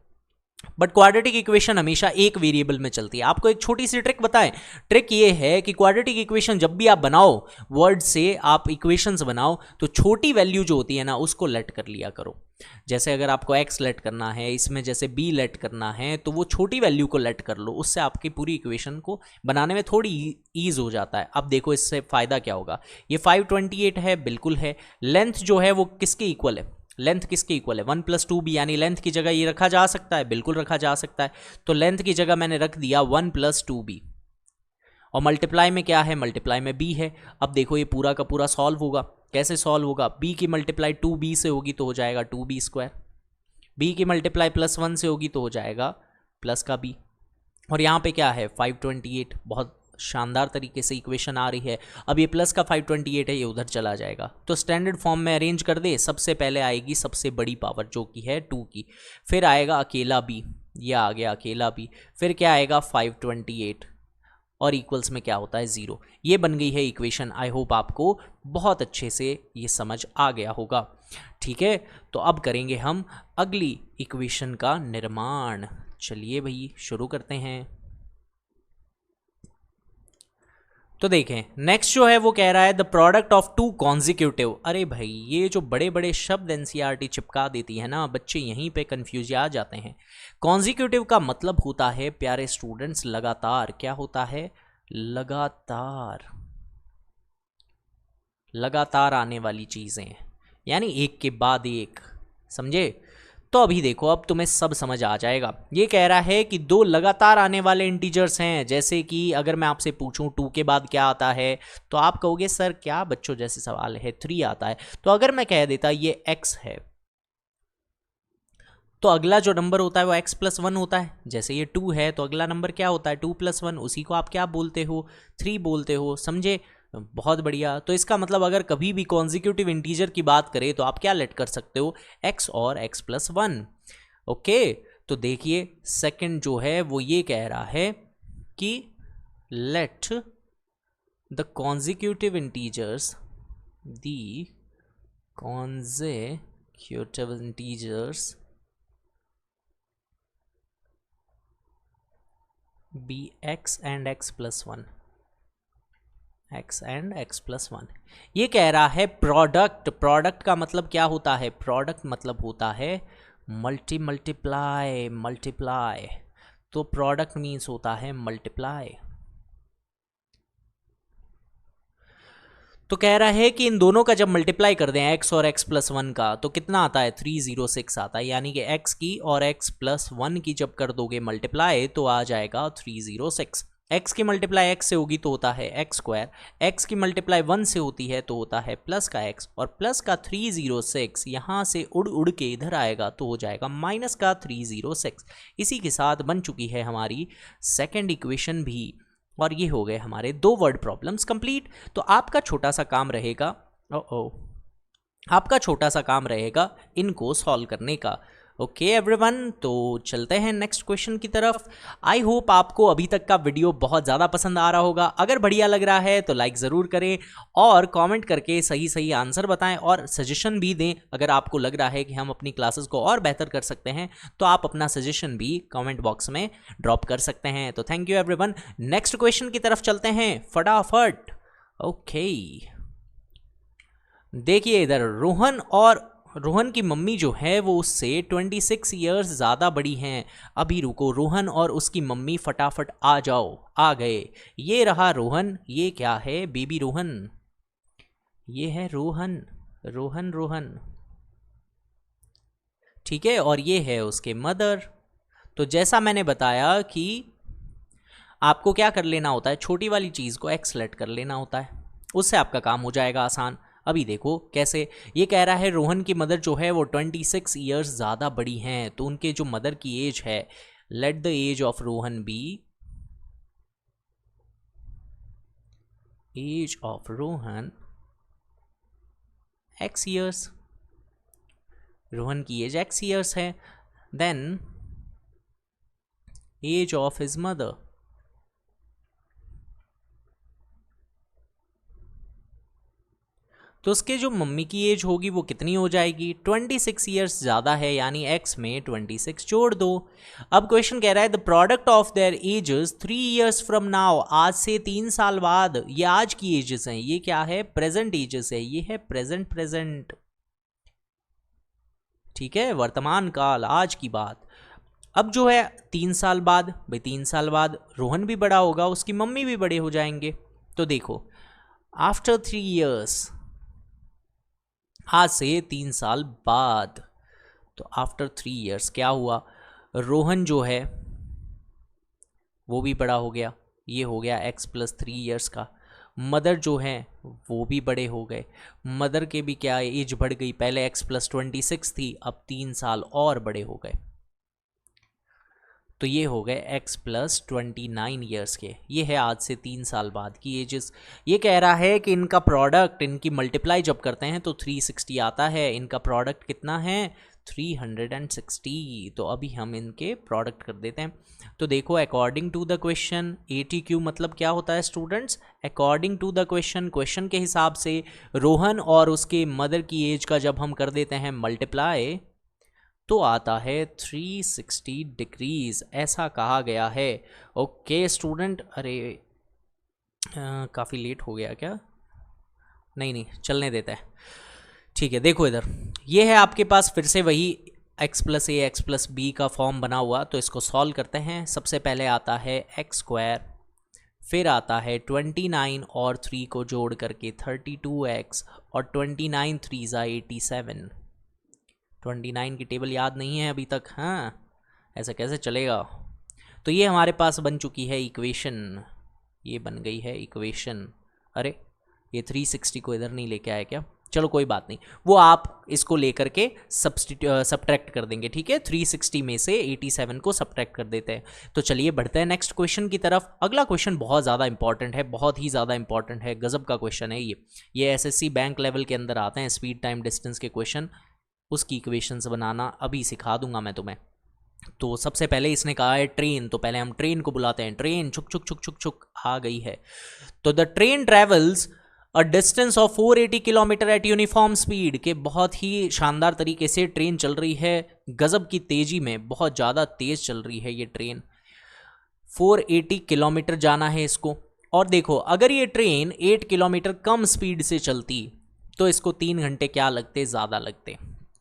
बट क्वाड्रेटिक इक्वेशन हमेशा एक वेरिएबल में चलती है। आपको एक छोटी सी ट्रिक बताएं, ट्रिक ये है कि क्वाड्रेटिक इक्वेशन जब भी आप बनाओ, वर्ड से आप इक्वेशंस बनाओ, तो छोटी वैल्यू जो होती है ना उसको लेट कर लिया करो। जैसे अगर आपको x लेट करना है, इसमें जैसे b लेट करना है, तो वो छोटी वैल्यू को लेट कर लो, उससे आपकी पूरी इक्वेशन को बनाने में थोड़ी ईज हो जाता है। अब देखो इससे फ़ायदा क्या होगा, ये 528 है, बिल्कुल है। लेंथ जो है वो किसके इक्वल है, लेंथ किसके इक्वल है, 1 + 2b, यानी लेंथ की जगह ये रखा जा सकता है, बिल्कुल रखा जा सकता है। तो लेंथ की जगह मैंने रख दिया 1 + 2b, और मल्टीप्लाई में क्या है, मल्टीप्लाई में b है। अब देखो ये पूरा का पूरा सॉल्व होगा। कैसे सॉल्व होगा, b की मल्टीप्लाई 2b से होगी तो हो जाएगा 2b², b की मल्टीप्लाई +1 से होगी तो हो जाएगा प्लस का b, और यहाँ पे क्या है 528। बहुत शानदार तरीके से इक्वेशन आ रही है। अब ये प्लस का 528 है, ये उधर चला जाएगा। तो स्टैंडर्ड फॉर्म में अरेंज कर दे, सबसे पहले आएगी सबसे बड़ी पावर जो कि है 2 की, फिर आएगा अकेला b, ये आ गया अकेला b, फिर क्या आएगा 528, और इक्वल्स में क्या होता है 0। ये बन गई है इक्वेशन। आई होप आपको बहुत अच्छे से ये समझ आ गया होगा। ठीक है, तो अब करेंगे हम अगली इक्वेशन का निर्माण। चलिए भाई शुरू करते हैं। तो देखें नेक्स्ट जो है वो कह रहा है द प्रोडक्ट ऑफ 2 कॉन्जिक्यूटिव। अरे भाई ये जो बड़े बड़े शब्द एनसीईआरटी चिपका देती है ना, बच्चे यहीं पे कंफ्यूज आ जाते हैं। कॉन्जिक्यूटिव का मतलब होता है प्यारे स्टूडेंट्स लगातार। क्या होता है, लगातार, लगातार आने वाली चीजें, यानी एक के बाद एक, समझे। तो अभी देखो, अब तुम्हें सब समझ आ जाएगा। ये कह रहा है कि दो लगातार आने वाले इंटीजर्स हैं, जैसे कि अगर मैं आपसे पूछूं 2 के बाद क्या आता है, तो आप कहोगे सर क्या बच्चों जैसे सवाल है, 3 आता है। तो अगर मैं कह देता ये x है, तो अगला जो नंबर होता है वो x+1 होता है। जैसे ये 2 है तो अगला नंबर क्या होता है, 2+1, उसी को आप क्या बोलते हो, 3 बोलते हो। समझे? बहुत बढ़िया। तो इसका मतलब अगर कभी भी कॉन्जिक्यूटिव इंटीजर की बात करें तो आप क्या लेट कर सकते हो, x और x+1। ओके, तो देखिए सेकंड जो है वो ये कह रहा है कि let the consecutive integers, the consecutive integers be x and x+1, x and x+1। ये कह रहा है प्रोडक्ट, प्रोडक्ट का मतलब क्या होता है, प्रोडक्ट मतलब होता है मल्टीप्लाई, मल्टीप्लाई। तो प्रोडक्ट मीन्स होता है मल्टीप्लाई। तो कह रहा है कि इन दोनों का जब मल्टीप्लाई कर दें x और x+1 का, तो कितना आता है, 306 आता है। यानी कि x की और x+1 की जब कर दोगे मल्टीप्लाई तो आ जाएगा 306। x की मल्टीप्लाई x से होगी तो होता है x², x की मल्टीप्लाई 1 से होती है तो होता है प्लस का x, और प्लस का 306 यहाँ से उड़ उड़ के इधर आएगा तो हो जाएगा माइनस का 306। इसी के साथ बन चुकी है हमारी सेकेंड इक्वेशन भी, और ये हो गए हमारे 2 वर्ड प्रॉब्लम्स कंप्लीट। तो आपका छोटा सा काम रहेगा, आपका छोटा सा काम रहेगा इनको सॉल्व करने का। ओके एवरीवन, तो चलते हैं नेक्स्ट क्वेश्चन की तरफ। आई होप आपको अभी तक का वीडियो बहुत ज़्यादा पसंद आ रहा होगा। अगर बढ़िया लग रहा है तो लाइक ज़रूर करें और कमेंट करके सही सही आंसर बताएं, और सजेशन भी दें। अगर आपको लग रहा है कि हम अपनी क्लासेस को और बेहतर कर सकते हैं तो आप अपना सजेशन भी कमेंट बॉक्स में ड्रॉप कर सकते हैं। तो thank you everyone, next question की तरफ चलते हैं फटाफट। ओके, देखिए इधर रोहन की मम्मी जो है वो उससे 26 ईयर्स ज़्यादा बड़ी हैं। अभी रुको, रोहन और उसकी मम्मी फटाफट आ जाओ। आ गए, ये रहा रोहन। ये क्या है, बेबी रोहन। ये है रोहन, रोहन रोहन, ठीक है। और ये है उसके मदर। तो जैसा मैंने बताया कि आपको क्या कर लेना होता है, छोटी वाली चीज़ को x लेट कर लेना होता है, उससे आपका काम हो जाएगा आसान। अभी देखो कैसे। ये कह रहा है रोहन की मदर जो है वो 26 ईयर्स ज़्यादा बड़ी हैं, तो उनके जो मदर की एज है, let the age of Rohan be, age of Rohan x years. Rohan की एज x ईयर्स है। Then age of his mother, तो उसके जो मम्मी की एज होगी वो कितनी हो जाएगी, 26 ईयर्स ज़्यादा है, यानी x में 26 जोड़ दो। अब क्वेश्चन कह रहा है the product of their edges 3 years from now, आज से 3 साल बाद। ये आज की एजेस हैं, ये क्या है, प्रेजेंट एजेस है, ये है प्रेजेंट, प्रेजेंट, ठीक है, वर्तमान काल, आज की बात। अब जो है 3 साल बाद, भाई 3 साल बाद रोहन भी बड़ा होगा, उसकी मम्मी भी बड़े हो जाएंगे। तो देखो आफ्टर 3 ईयर्स, आज से 3 साल बाद, तो आफ्टर 3 ईयर्स क्या हुआ, रोहन जो है वो भी बड़ा हो गया, ये हो गया x+3 ईयर्स का। मदर जो है वो भी बड़े हो गए, मदर के भी क्या एज बढ़ गई, पहले x+26 थी, अब 3 साल और बड़े हो गए, तो ये हो गए x+29 ईयर्स के। ये है आज से 3 साल बाद की एजेस। ये कह रहा है कि इनका प्रोडक्ट, इनकी मल्टीप्लाई जब करते हैं तो 360 आता है। इनका प्रोडक्ट कितना है, 360। तो अभी हम इनके प्रोडक्ट कर देते हैं। तो देखो according to the question, ATQ मतलब क्या होता है students, according to the question, question के हिसाब से रोहन और उसके मदर की एज का जब हम कर देते हैं मल्टीप्लाई तो आता है 360 डिग्रीज, ऐसा कहा गया है। ओके स्टूडेंट, अरे काफ़ी लेट हो गया क्या, नहीं नहीं चलने देता है, ठीक है। देखो इधर ये है आपके पास फिर से वही x+a x+b का फॉर्म बना हुआ, तो इसको सॉल्व करते हैं। सबसे पहले आता है x², फिर आता है 29 और 3 को जोड़ करके 32x, और 29 3 ज़ा 87, 29 की टेबल याद नहीं है अभी तक, हाँ ऐसा कैसे चलेगा। तो ये हमारे पास बन चुकी है इक्वेशन, ये बन गई है इक्वेशन। अरे ये 360 को इधर नहीं लेके आया क्या, चलो कोई बात नहीं, वो आप इसको लेकर के सब्ट्रैक्ट कर देंगे, ठीक है। 360 में से 87 को सब्ट्रैक्ट कर देते हैं। तो चलिए बढ़ते हैं नेक्स्ट क्वेश्चन की तरफ। अगला क्वेश्चन बहुत ज़्यादा इंपॉर्टेंट है, बहुत ही ज़्यादा इंपॉर्टेंट है, गजब का क्वेश्चन है ये एसएससी बैंक लेवल के अंदर आते हैं स्पीड टाइम डिस्टेंस के क्वेश्चन, उसकी इक्वेशंस बनाना अभी सिखा दूंगा मैं तुम्हें। तो सबसे पहले इसने कहा है ट्रेन, तो पहले हम ट्रेन को बुलाते हैं। ट्रेन छुक छुक छुक छुक छुक आ गई है। तो the train travels a distance of 480 kilometre eight uniform speed, के बहुत ही शानदार तरीके से ट्रेन चल रही है, गजब की तेजी में, बहुत ज़्यादा तेज चल रही है ये ट्रेन। 480 किलोमीटर जाना है इसको। और देखो अगर ये ट्रेन 8 किलोमीटर कम स्पीड से चलती तो इसको 3 घंटे क्या लगते, ज़्यादा लगते।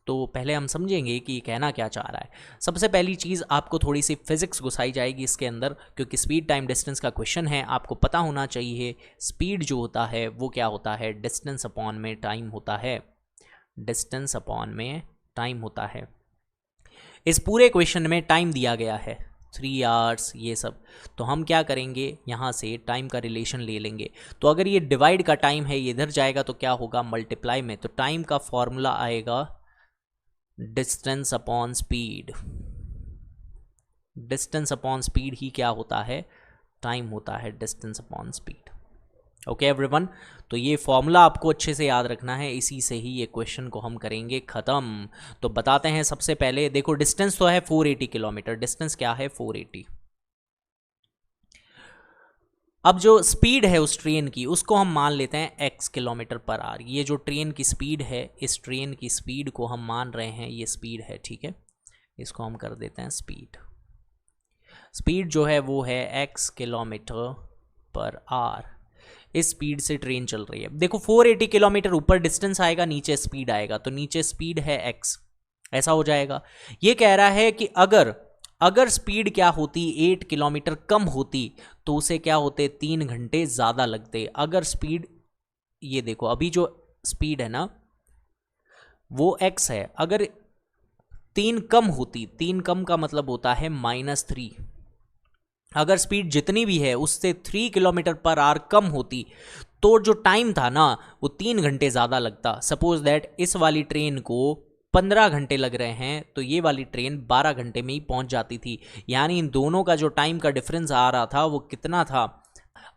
तो पहले हम समझेंगे कि ये कहना क्या चाह रहा है। सबसे पहली चीज़ आपको थोड़ी सी फिजिक्स घुसाई जाएगी इसके अंदर, क्योंकि स्पीड टाइम डिस्टेंस का क्वेश्चन है, आपको पता होना चाहिए स्पीड जो होता है वो क्या होता है, डिस्टेंस अपॉन में टाइम होता है, डिस्टेंस अपॉन में टाइम होता है। इस पूरे क्वेश्चन में टाइम दिया गया है 3 आवर्स ये सब, तो हम क्या करेंगे यहाँ से टाइम का रिलेशन ले लेंगे। तो अगर ये डिवाइड का टाइम है ये इधर जाएगा तो क्या होगा, मल्टीप्लाई में, तो टाइम का फॉर्मूला आएगा distance upon speed. Distance upon speed ही क्या होता है, टाइम होता है, distance upon speed. Okay everyone, तो ये फॉर्मूला आपको अच्छे से याद रखना है, इसी से ही ये क्वेश्चन को हम करेंगे ख़त्म। तो बताते हैं सबसे पहले, देखो डिस्टेंस तो है 480 किलोमीटर, डिस्टेंस क्या है 480। अब जो स्पीड है उस ट्रेन की उसको हम मान लेते हैं x किलोमीटर पर आवर। ये जो ट्रेन की स्पीड है, इस ट्रेन की स्पीड को हम मान रहे हैं ये स्पीड है, ठीक है, इसको हम कर देते हैं स्पीड। स्पीड जो है वो है x किलोमीटर पर आवर, इस स्पीड से ट्रेन चल रही है। देखो 480 किलोमीटर ऊपर डिस्टेंस आएगा, नीचे स्पीड आएगा, तो नीचे स्पीड है x, ऐसा हो जाएगा। ये कह रहा है कि अगर स्पीड क्या होती 8 किलोमीटर कम होती तो उसे क्या होते 3 घंटे ज़्यादा लगते। अगर स्पीड, ये देखो अभी जो स्पीड है ना वो x है, अगर 3 कम होती, 3 कम का मतलब होता है -3, अगर स्पीड जितनी भी है उससे 3 किलोमीटर पर आवर कम होती तो जो टाइम था ना वो 3 घंटे ज़्यादा लगता। सपोज दैट इस वाली ट्रेन को 15 घंटे लग रहे हैं तो ये वाली ट्रेन 12 घंटे में ही पहुंच जाती थी। यानी इन दोनों का जो टाइम का डिफरेंस आ रहा था वो कितना था।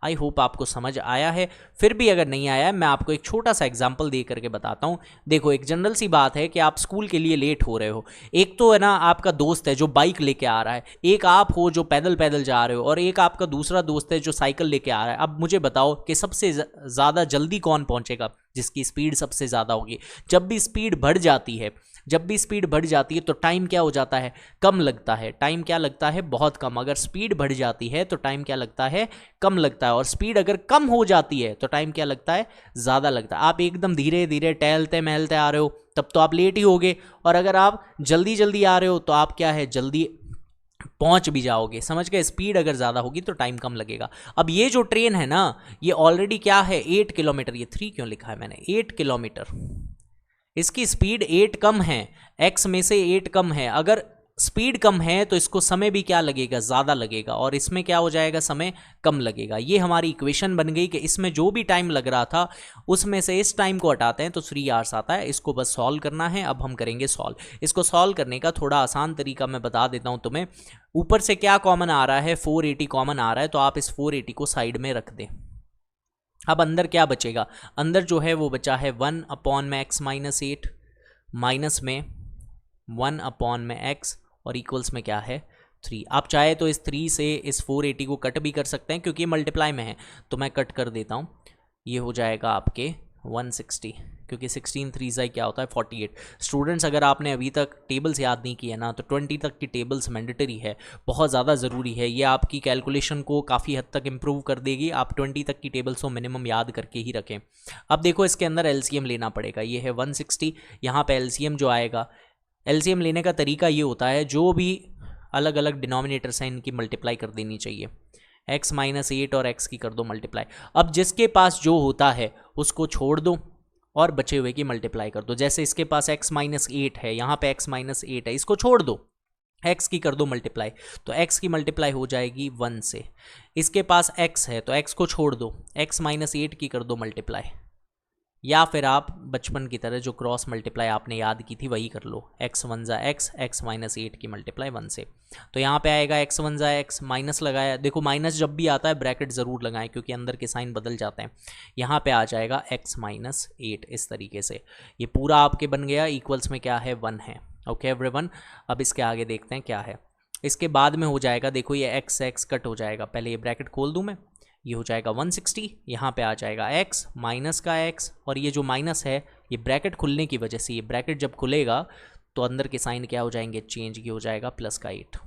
आई होप आपको समझ आया है। फिर भी अगर नहीं आया है मैं आपको एक छोटा सा एग्जांपल दे करके बताता हूँ। देखो एक जनरल सी बात है कि आप स्कूल के लिए लेट हो रहे हो, एक तो है ना आपका दोस्त है जो बाइक लेके आ रहा है, एक आप हो जो पैदल पैदल जा रहे हो, और एक आपका दूसरा दोस्त है जो साइकिल लेके आ रहा है। अब मुझे बताओ कि सबसे ज़्यादा जल्दी कौन पहुँचेगा, जिसकी स्पीड सबसे ज़्यादा होगी। जब भी स्पीड बढ़ जाती है, जब भी स्पीड बढ़ जाती है तो टाइम क्या हो जाता है, कम लगता है। टाइम क्या लगता है, बहुत कम। अगर स्पीड बढ़ जाती है तो टाइम क्या लगता है, कम लगता है। और स्पीड अगर कम हो जाती है तो टाइम क्या लगता है, ज़्यादा लगता है। आप एकदम धीरे धीरे टहलते महलते आ रहे हो तब तो आप लेट ही होगे, और अगर आप जल्दी जल्दी आ रहे हो तो आप क्या है, जल्दी पहुंच भी जाओगे। समझ गए, स्पीड अगर ज़्यादा होगी तो टाइम कम लगेगा। अब ये जो ट्रेन है ना ये ऑलरेडी क्या है 8 किलोमीटर, ये 3 क्यों लिखा है मैंने, 8 किलोमीटर, इसकी स्पीड 8 कम है, x में से 8 कम है। अगर स्पीड कम है तो इसको समय भी क्या लगेगा, ज़्यादा लगेगा, और इसमें क्या हो जाएगा, समय कम लगेगा। ये हमारी इक्वेशन बन गई कि इसमें जो भी टाइम लग रहा था उसमें से इस टाइम को हटाते हैं तो 3 आवर्स आता है। इसको बस सॉल्व करना है। अब हम करेंगे सॉल्व। इसको सॉल्व करने का थोड़ा आसान तरीका मैं बता देता हूँ तुम्हें। ऊपर से क्या कॉमन आ रहा है, 480 कॉमन आ रहा है, तो आप इस 480 को साइड में रख दें। अब अंदर क्या बचेगा, अंदर जो है वो बचा है 1 अपॉन में x माइनस 8, माइनस में 1 अपॉन में x, और इक्वल्स में क्या है 3। आप चाहे तो इस 3 से इस 480 को कट भी कर सकते हैं क्योंकि ये मल्टीप्लाई में है, तो मैं कट कर देता हूँ। ये हो जाएगा आपके 160, क्योंकि 16 3 से क्या होता है 48। स्टूडेंट्स अगर आपने अभी तक टेबल्स याद नहीं किए ना तो 20 तक की टेबल्स मैंडेटरी है, बहुत ज़्यादा ज़रूरी है। ये आपकी कैलकुलेशन को काफ़ी हद तक इम्प्रूव कर देगी। आप 20 तक की टेबल्स को मिनिमम याद करके ही रखें। अब देखो इसके अंदर एलसीएम लेना पड़ेगा। ये है 160, यहाँ पे एलसीएम जो आएगा, एलसीएम लेने का तरीका ये होता है जो भी अलग अलग डिनोमिनेटर्स हैं इनकी मल्टीप्लाई कर देनी चाहिए। x माइनस 8 और x की कर दो मल्टीप्लाई। अब जिसके पास जो होता है उसको छोड़ दो और बचे हुए की मल्टीप्लाई कर दो। जैसे इसके पास x माइनस 8 है, यहाँ पे x माइनस 8 है, इसको छोड़ दो, x की कर दो मल्टीप्लाई, तो x की मल्टीप्लाई हो जाएगी 1 से। इसके पास x है तो x को छोड़ दो, x माइनस 8 की कर दो मल्टीप्लाई, या फिर आप बचपन की तरह जो क्रॉस मल्टीप्लाई आपने याद की थी वही कर लो, x वन ज़ा x, x माइनस 8 की मल्टीप्लाई 1 से। तो यहाँ पे आएगा x वन ज़ा x, माइनस लगाया, देखो माइनस जब भी आता है ब्रैकेट ज़रूर लगाएं क्योंकि अंदर के साइन बदल जाते हैं। यहाँ पे आ जाएगा x माइनस 8 इस तरीके से, ये पूरा आपके बन गया, इक्वल्स में क्या है 1 है। ओके एवरीवन, अब इसके आगे देखते हैं क्या है। इसके बाद में हो जाएगा, देखो ये x x कट हो जाएगा, पहले ये ब्रैकेट खोल दूँ मैं, ये हो जाएगा 160, यहाँ पे आ जाएगा x माइनस का x, और ये जो माइनस है ये ब्रैकेट खुलने की वजह से, ये ब्रैकेट जब खुलेगा तो अंदर के साइन क्या हो जाएंगे चेंज, ये हो जाएगा प्लस का 8।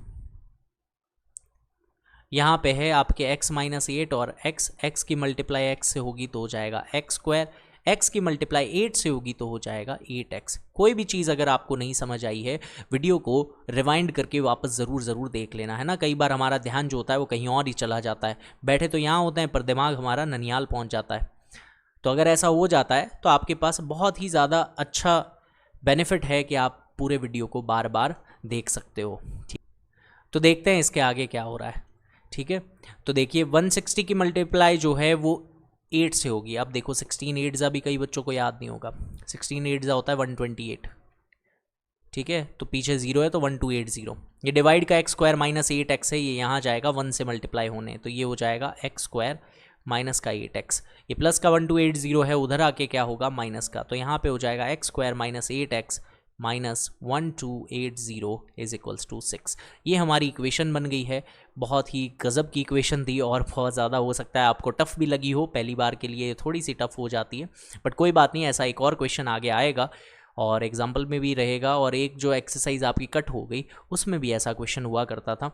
यहाँ पे है आपके x माइनस 8 और x की मल्टीप्लाई x से होगी तो हो जाएगा x स्क्वायर, x की मल्टीप्लाई 8 से होगी तो हो जाएगा 8x। कोई भी चीज़ अगर आपको नहीं समझ आई है, वीडियो को रिवाइंड करके वापस ज़रूर देख लेना है ना। कई बार हमारा ध्यान जो होता है वो कहीं और ही चला जाता है, बैठे तो यहाँ होते हैं पर दिमाग हमारा ननियाल पहुँच जाता है। तो अगर ऐसा हो जाता है तो आपके पास बहुत ही ज़्यादा अच्छा बेनिफिट है कि आप पूरे वीडियो को बार बार देख सकते हो। ठीक, तो देखते हैं इसके आगे क्या हो रहा है। ठीक है, तो देखिए 160 की मल्टीप्लाई जो है वो 8 से होगी। अब देखो 16 8 भी कई बच्चों को याद नहीं होगा, 16 8 होता है 128। ठीक है, तो पीछे 0 है तो 1280। ये डिवाइड का x स्क्वायर माइनस 8x है, ये यहाँ जाएगा 1 से मल्टीप्लाई होने, तो ये हो जाएगा x स्क्वायर माइनस का 8x। ये प्लस का 1280 है, उधर आके क्या होगा माइनस का, तो यहाँ पे हो जाएगा x square minus 8x minus 1280 is equals to 6। ये हमारी इक्वेशन बन गई है। बहुत ही गज़ब की इक्वेशन थी और बहुत ज़्यादा हो सकता है आपको टफ़ भी लगी हो, पहली बार के लिए थोड़ी सी टफ़ हो जाती है, बट कोई बात नहीं, ऐसा एक और क्वेश्चन आगे आएगा और एग्जाम्पल में भी रहेगा, और एक जो एक्सरसाइज आपकी कट हो गई उसमें भी ऐसा क्वेश्चन हुआ करता था,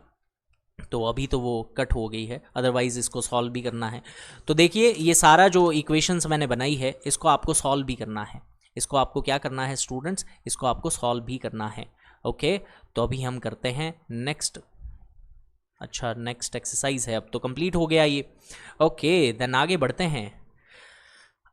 तो अभी तो वो कट हो गई है, अदरवाइज़ इसको सॉल्व भी करना है। तो देखिए ये सारा जो इक्वेशंस मैंने बनाई है इसको आपको सॉल्व भी करना है। इसको आपको क्या करना है स्टूडेंट्स, इसको आपको सॉल्व भी करना है। ओके, तो अभी हम करते हैं नेक्स्ट, अच्छा नेक्स्ट एक्सरसाइज है, अब तो कंप्लीट हो गया ये। ओके देन आगे बढ़ते हैं।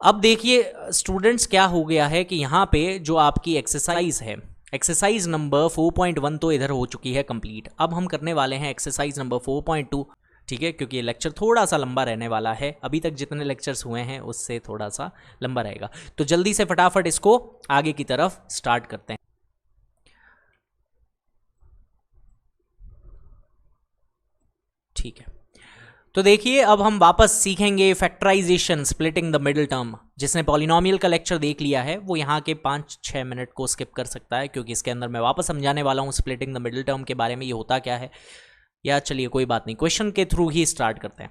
अब देखिए स्टूडेंट्स क्या हो गया है कि यहाँ पे जो आपकी एक्सरसाइज है, एक्सरसाइज नंबर 4.1 तो इधर हो चुकी है कंप्लीट। अब हम करने वाले हैं एक्सरसाइज नंबर 4.2। ठीक है, क्योंकि ये लेक्चर थोड़ा सा लंबा रहने वाला है, अभी तक जितने लेक्चर्स हुए हैं उससे थोड़ा सा लंबा रहेगा, तो जल्दी से फटाफट इसको आगे की तरफ स्टार्ट करते हैं। ठीक है, तो देखिए अब हम वापस सीखेंगे factorisation, splitting the middle term. जिसने पॉलिनोमियल का लेक्चर देख लिया है वो यहाँ के 5-6 मिनट को स्किप कर सकता है, क्योंकि इसके अंदर मैं वापस समझाने वाला हूँ स्प्लिटिंग द मिडिल टर्म के बारे में, ये होता क्या है। या चलिए कोई बात नहीं, क्वेश्चन के थ्रू ही स्टार्ट करते हैं,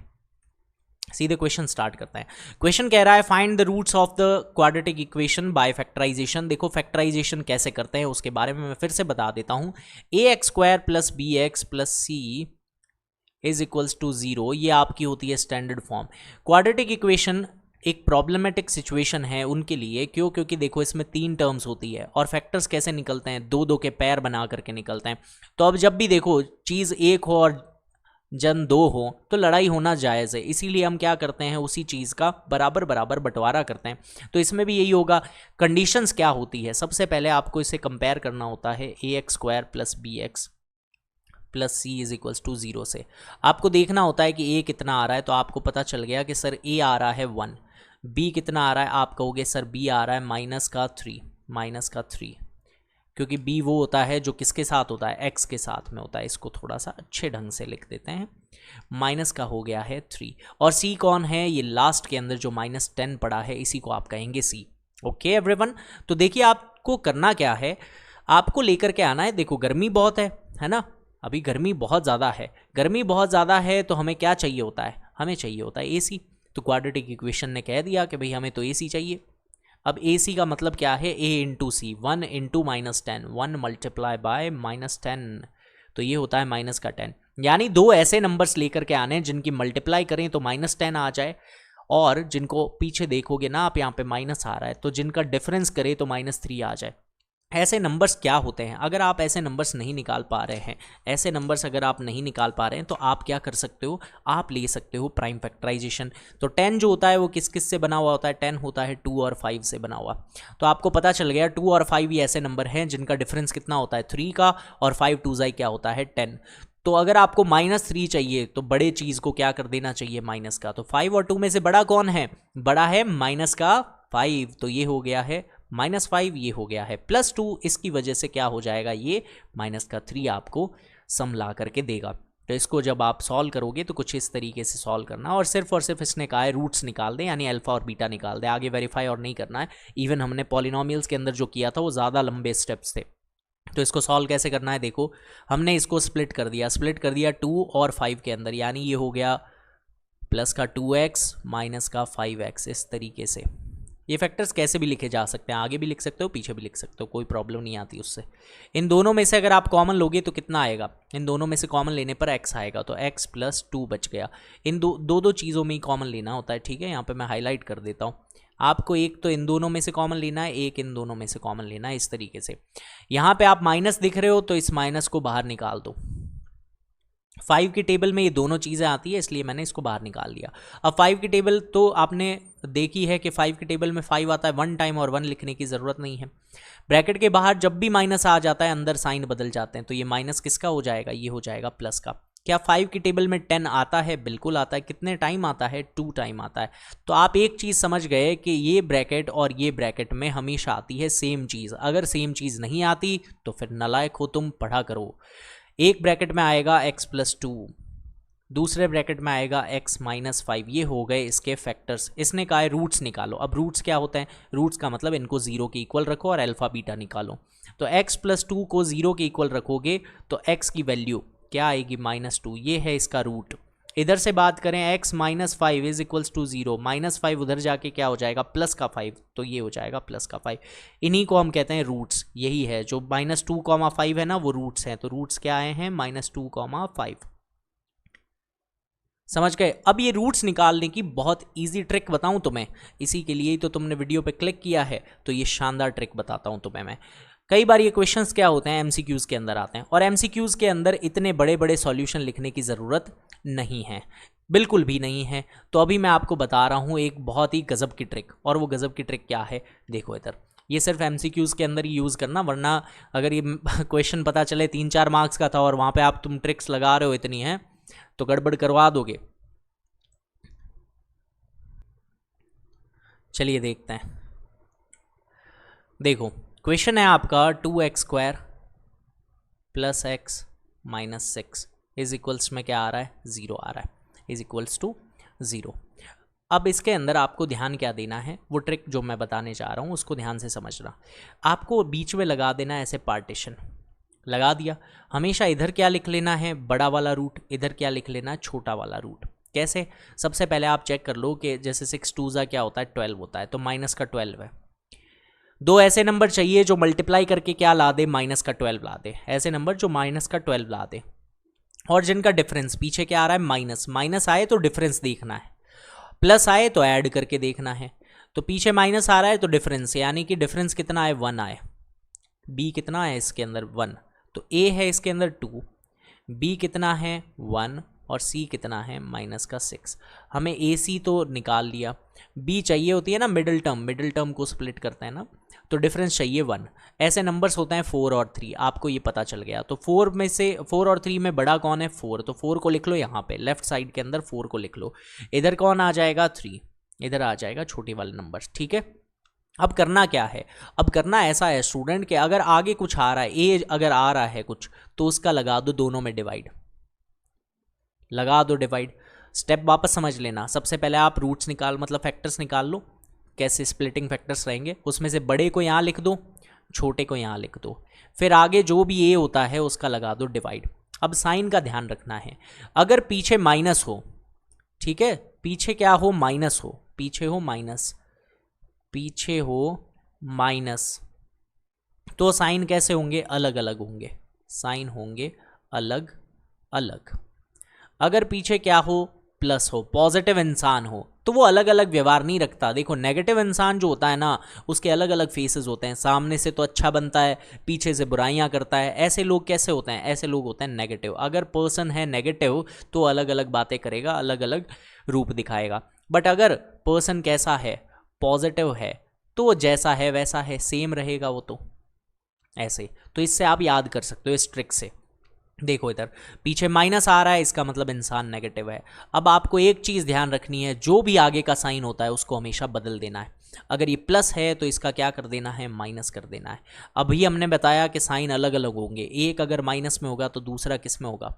सीधे क्वेश्चन स्टार्ट करते हैं। क्वेश्चन कह रहा है find the roots of the quadratic equation by factorisation. देखो फैक्टराइजेशन कैसे करते हैं उसके बारे में मैं फिर से बता देता हूँ। ax square plus b x plus c is equals to 0, ये आपकी होती है स्टैंडर्ड फॉर्म। क्वाड्रेटिक इक्वेशन एक प्रॉब्लमेटिक सिचुएशन है उनके लिए, क्यों, क्योंकि देखो इसमें 3 टर्म्स होती है और फैक्टर्स कैसे निकलते हैं, 2-2 के पैर बना करके निकलते हैं। तो अब जब भी देखो चीज़ एक हो और जन 2 हो तो लड़ाई होना जायज़ है, इसीलिए हम क्या करते हैं उसी चीज़ का बराबर बराबर बंटवारा करते हैं। तो इसमें भी यही होगा। कंडीशंस क्या होती है, सबसे पहले आपको इसे कंपेयर करना होता है ax square plus b x plus c is equals to 0 से। आपको देखना होता है कि a कितना आ रहा है, तो आपको पता चल गया कि सर a आ रहा है 1, b कितना आ रहा है, आप कहोगे सर b आ रहा है माइनस का 3, क्योंकि b वो होता है जो किसके साथ होता है, x के साथ में होता है। इसको थोड़ा सा अच्छे ढंग से लिख देते हैं, माइनस का हो गया है 3, और c कौन है, ये लास्ट के अंदर जो -10 पड़ा है इसी को आप कहेंगे c। ओके एवरीवन, तो देखिए आपको करना क्या है, आपको लेकर के आना है, देखो गर्मी बहुत है ना, अभी गर्मी बहुत ज़्यादा है, गर्मी बहुत ज़्यादा है तो हमें क्या चाहिए होता है, हमें चाहिए होता है AC। तो क्वाड्रेटिक इक्वेशन ने कह दिया कि भाई हमें तो AC चाहिए। अब AC का मतलब क्या है, A into c, 1 into -10, 1 multiply by -10, तो ये होता है माइनस का 10। यानी 2 ऐसे नंबर्स लेकर के आने जिनकी मल्टीप्लाई करें तो -10 आ जाए, और जिनको पीछे देखोगे ना आप यहाँ पे माइनस आ रहा है, तो जिनका डिफरेंस करे तो -3 आ जाए। ऐसे नंबर्स क्या होते हैं? अगर आप ऐसे नंबर्स नहीं निकाल पा रहे हैं, ऐसे नंबर्स अगर आप नहीं निकाल पा रहे हैं, तो आप क्या कर सकते हो, आप ले सकते हो प्राइम फैक्टराइजेशन। तो 10 जो होता है वो किस किस से बना हुआ होता है? 10 होता है 2 और 5 से बना हुआ। तो आपको पता चल गया 2 और 5 ये ऐसे नंबर हैं जिनका डिफरेंस कितना होता है? 3 का, और 5 2 क्या होता है? 10। तो अगर आपको -3 चाहिए तो बड़े चीज़ को क्या कर देना चाहिए? माइनस का। तो 5 और 2 में से बड़ा कौन है? बड़ा है माइनस का 5, तो ये हो गया है -5, ये हो गया है +2। इसकी वजह से क्या हो जाएगा? ये -3 आपको सम ला करके देगा। तो इसको जब आप सॉल्व करोगे तो कुछ इस तरीके से सॉल्व करना, और सिर्फ इसने कहा है रूट्स निकाल दें, यानी अल्फा और बीटा निकाल दें, आगे वेरीफाई और नहीं करना है। इवन हमने पॉलिनोमियल्स के अंदर जो किया था वो ज़्यादा लंबे स्टेप्स थे। तो इसको सॉल्व कैसे करना है? देखो, हमने इसको स्प्लिट कर दिया 2 और 5 के अंदर, यानी ये हो गया प्लस का 2x माइनस का 5x। इस तरीके से ये फैक्टर्स कैसे भी लिखे जा सकते हैं, आगे भी लिख सकते हो, पीछे भी लिख सकते हो, कोई प्रॉब्लम नहीं आती उससे। इन दोनों में से अगर आप कॉमन लोगे तो कितना आएगा? इन दोनों में से कॉमन लेने पर x आएगा, तो x + 2 बच गया। इन दो चीज़ों में ही कॉमन लेना होता है, ठीक है। यहाँ पे मैं हाईलाइट कर देता हूँ। आपको एक तो इन दोनों में से कॉमन लेना है, एक इन दोनों में से कॉमन लेना है, इस तरीके से। यहाँ पे आप माइनस दिख रहे हो तो इस माइनस को बाहर निकाल दो। 5 की टेबल में ये दोनों चीज़ें आती है, इसलिए मैंने इसको बाहर निकाल दिया। अब 5 की टेबल तो आपने देखी है कि 5 की टेबल में 5 आता है 1 टाइम, और 1 लिखने की ज़रूरत नहीं है। ब्रैकेट के बाहर जब भी माइनस आ जाता है अंदर साइन बदल जाते हैं, तो ये माइनस किसका हो जाएगा? ये हो जाएगा प्लस का। क्या 5 की टेबल में 10 आता है? बिल्कुल आता है। कितने टाइम आता है? 2 टाइम आता है। तो आप एक चीज़ समझ गए कि ये ब्रैकेट और ये ब्रैकेट में हमेशा आती है सेम चीज़। अगर सेम चीज़ नहीं आती तो फिर नालायक हो तुम, पढ़ा करो। एक ब्रैकेट में आएगा x + 2, दूसरे ब्रैकेट में आएगा x - 5। ये हो गए इसके फैक्टर्स। इसने कहा है रूट्स निकालो। अब रूट्स क्या होते हैं? रूट्स का मतलब इनको 0 के इक्वल रखो और अल्फा बीटा निकालो। तो x + 2 को 0 के इक्वल रखोगे तो x की वैल्यू क्या आएगी? -2। ये है इसका रूट। इधर से बात करें x - 5 = 0, -5 उधर जाके क्या हो जाएगा? प्लस का 5, तो ये हो जाएगा प्लस का 5। इन्हीं को हम कहते हैं रूट्स। यही है जो -2, 5 है ना, वो रूट्स हैं। तो रूट्स क्या आए हैं? -2, 5। समझ गए? अब ये रूट्स निकालने की बहुत इजी ट्रिक बताऊं तुम्हें, इसी के लिए ही तो तुमने वीडियो पे क्लिक किया है। तो ये शानदार ट्रिक बताता हूं तुम्हें मैं। कई बार ये क्वेश्चंस क्या होते हैं, एमसीक्यूज़ के अंदर आते हैं, और एमसीक्यूज़ के अंदर इतने बड़े बड़े सॉल्यूशन लिखने की ज़रूरत नहीं है, बिल्कुल भी नहीं है। तो अभी मैं आपको बता रहा हूँ एक बहुत ही गज़ब की ट्रिक। और वो गज़ब की ट्रिक क्या है? देखो इधर, ये सिर्फ एमसीक्यूज़ के अंदर ही यूज़ करना, वरना अगर ये क्वेश्चन पता चले 3-4 मार्क्स का था और वहाँ पर आप तुम ट्रिक्स लगा रहे हो इतनी हैं, तो गड़बड़ करवा दोगे। चलिए देखते हैं। देखो, क्वेश्चन है आपका 2x² + x - 6 इज इक्वल्स में क्या आ रहा है? 0 आ रहा है, इज इक्वल्स टू 0। अब इसके अंदर आपको ध्यान क्या देना है, वो ट्रिक जो मैं बताने जा रहा हूँ उसको ध्यान से समझना। आपको बीच में लगा देना है ऐसे पार्टीशन, लगा दिया। हमेशा इधर क्या लिख लेना है? बड़ा वाला रूट। इधर क्या लिख लेना है? छोटा वाला रूट। कैसे? सबसे पहले आप चेक कर लो कि जैसे 6 2 क्या होता है? 12 होता है, तो माइनस का 12 है। दो ऐसे नंबर चाहिए जो मल्टीप्लाई करके क्या ला दे? माइनस का 12 ला दे। ऐसे नंबर जो माइनस का 12 ला दे और जिनका डिफरेंस पीछे क्या आ रहा है? माइनस। माइनस आए तो डिफरेंस देखना है, प्लस आए तो ऐड करके देखना है। तो पीछे माइनस आ रहा है तो डिफरेंस, यानी कि डिफरेंस कितना है? 1 आए। बी कितना है इसके अंदर? 1। तो ए है इसके अंदर 2, बी कितना है? 1, और सी कितना है? -6। हमें ए सी तो निकाल लिया, बी चाहिए होती है ना मिडिल टर्म, मिडिल टर्म को स्प्लिट करते हैं ना, तो डिफरेंस चाहिए 1। ऐसे नंबर्स होते हैं 4 और 3, आपको ये पता चल गया। तो 4 में से 4 और 3 में बड़ा कौन है? 4। तो 4 को लिख लो यहाँ पे लेफ्ट साइड के अंदर, 4 को लिख लो। इधर कौन आ जाएगा? 3। इधर आ जाएगा छोटे वाले नंबर्स, ठीक है। अब करना क्या है? अब करना ऐसा है स्टूडेंट कि अगर आगे कुछ आ रहा है, ए अगर आ रहा है कुछ, तो उसका लगा दो दोनों में डिवाइड, लगा दो डिवाइड। स्टेप वापस समझ लेना। सबसे पहले आप रूट्स निकाल, मतलब फैक्टर्स निकाल लो। कैसे स्प्लिटिंग फैक्टर्स रहेंगे, उसमें से बड़े को यहाँ लिख दो, छोटे को यहाँ लिख दो। फिर आगे जो भी ए होता है उसका लगा दो डिवाइड। अब साइन का ध्यान रखना है, अगर पीछे माइनस हो, ठीक है, पीछे क्या हो? माइनस हो, पीछे हो माइनस, पीछे हो माइनस, तो साइन कैसे होंगे? अलग अलग होंगे, साइन होंगे अलग अलग। अगर पीछे क्या हो? प्लस हो, पॉजिटिव इंसान हो, तो वो अलग अलग व्यवहार नहीं रखता। देखो नेगेटिव इंसान जो होता है ना, उसके अलग अलग फेसेस होते हैं, सामने से तो अच्छा बनता है, पीछे से बुराइयां करता है। ऐसे लोग कैसे होते हैं? ऐसे लोग होते हैं नेगेटिव। अगर पर्सन है नेगेटिव तो अलग अलग बातें करेगा, अलग अलग रूप दिखाएगा। बट अगर पर्सन कैसा है, पॉजिटिव है, तो वो जैसा है वैसा है, सेम रहेगा वो तो ऐसे। तो इससे आप याद कर सकते हो इस ट्रिक से। देखो इधर पीछे माइनस आ रहा है, इसका मतलब इंसान नेगेटिव है। अब आपको एक चीज़ ध्यान रखनी है, जो भी आगे का साइन होता है उसको हमेशा बदल देना है। अगर ये प्लस है तो इसका क्या कर देना है? माइनस कर देना है। अभी हमने बताया कि साइन अलग अलग होंगे, एक अगर माइनस में होगा तो दूसरा किस में होगा?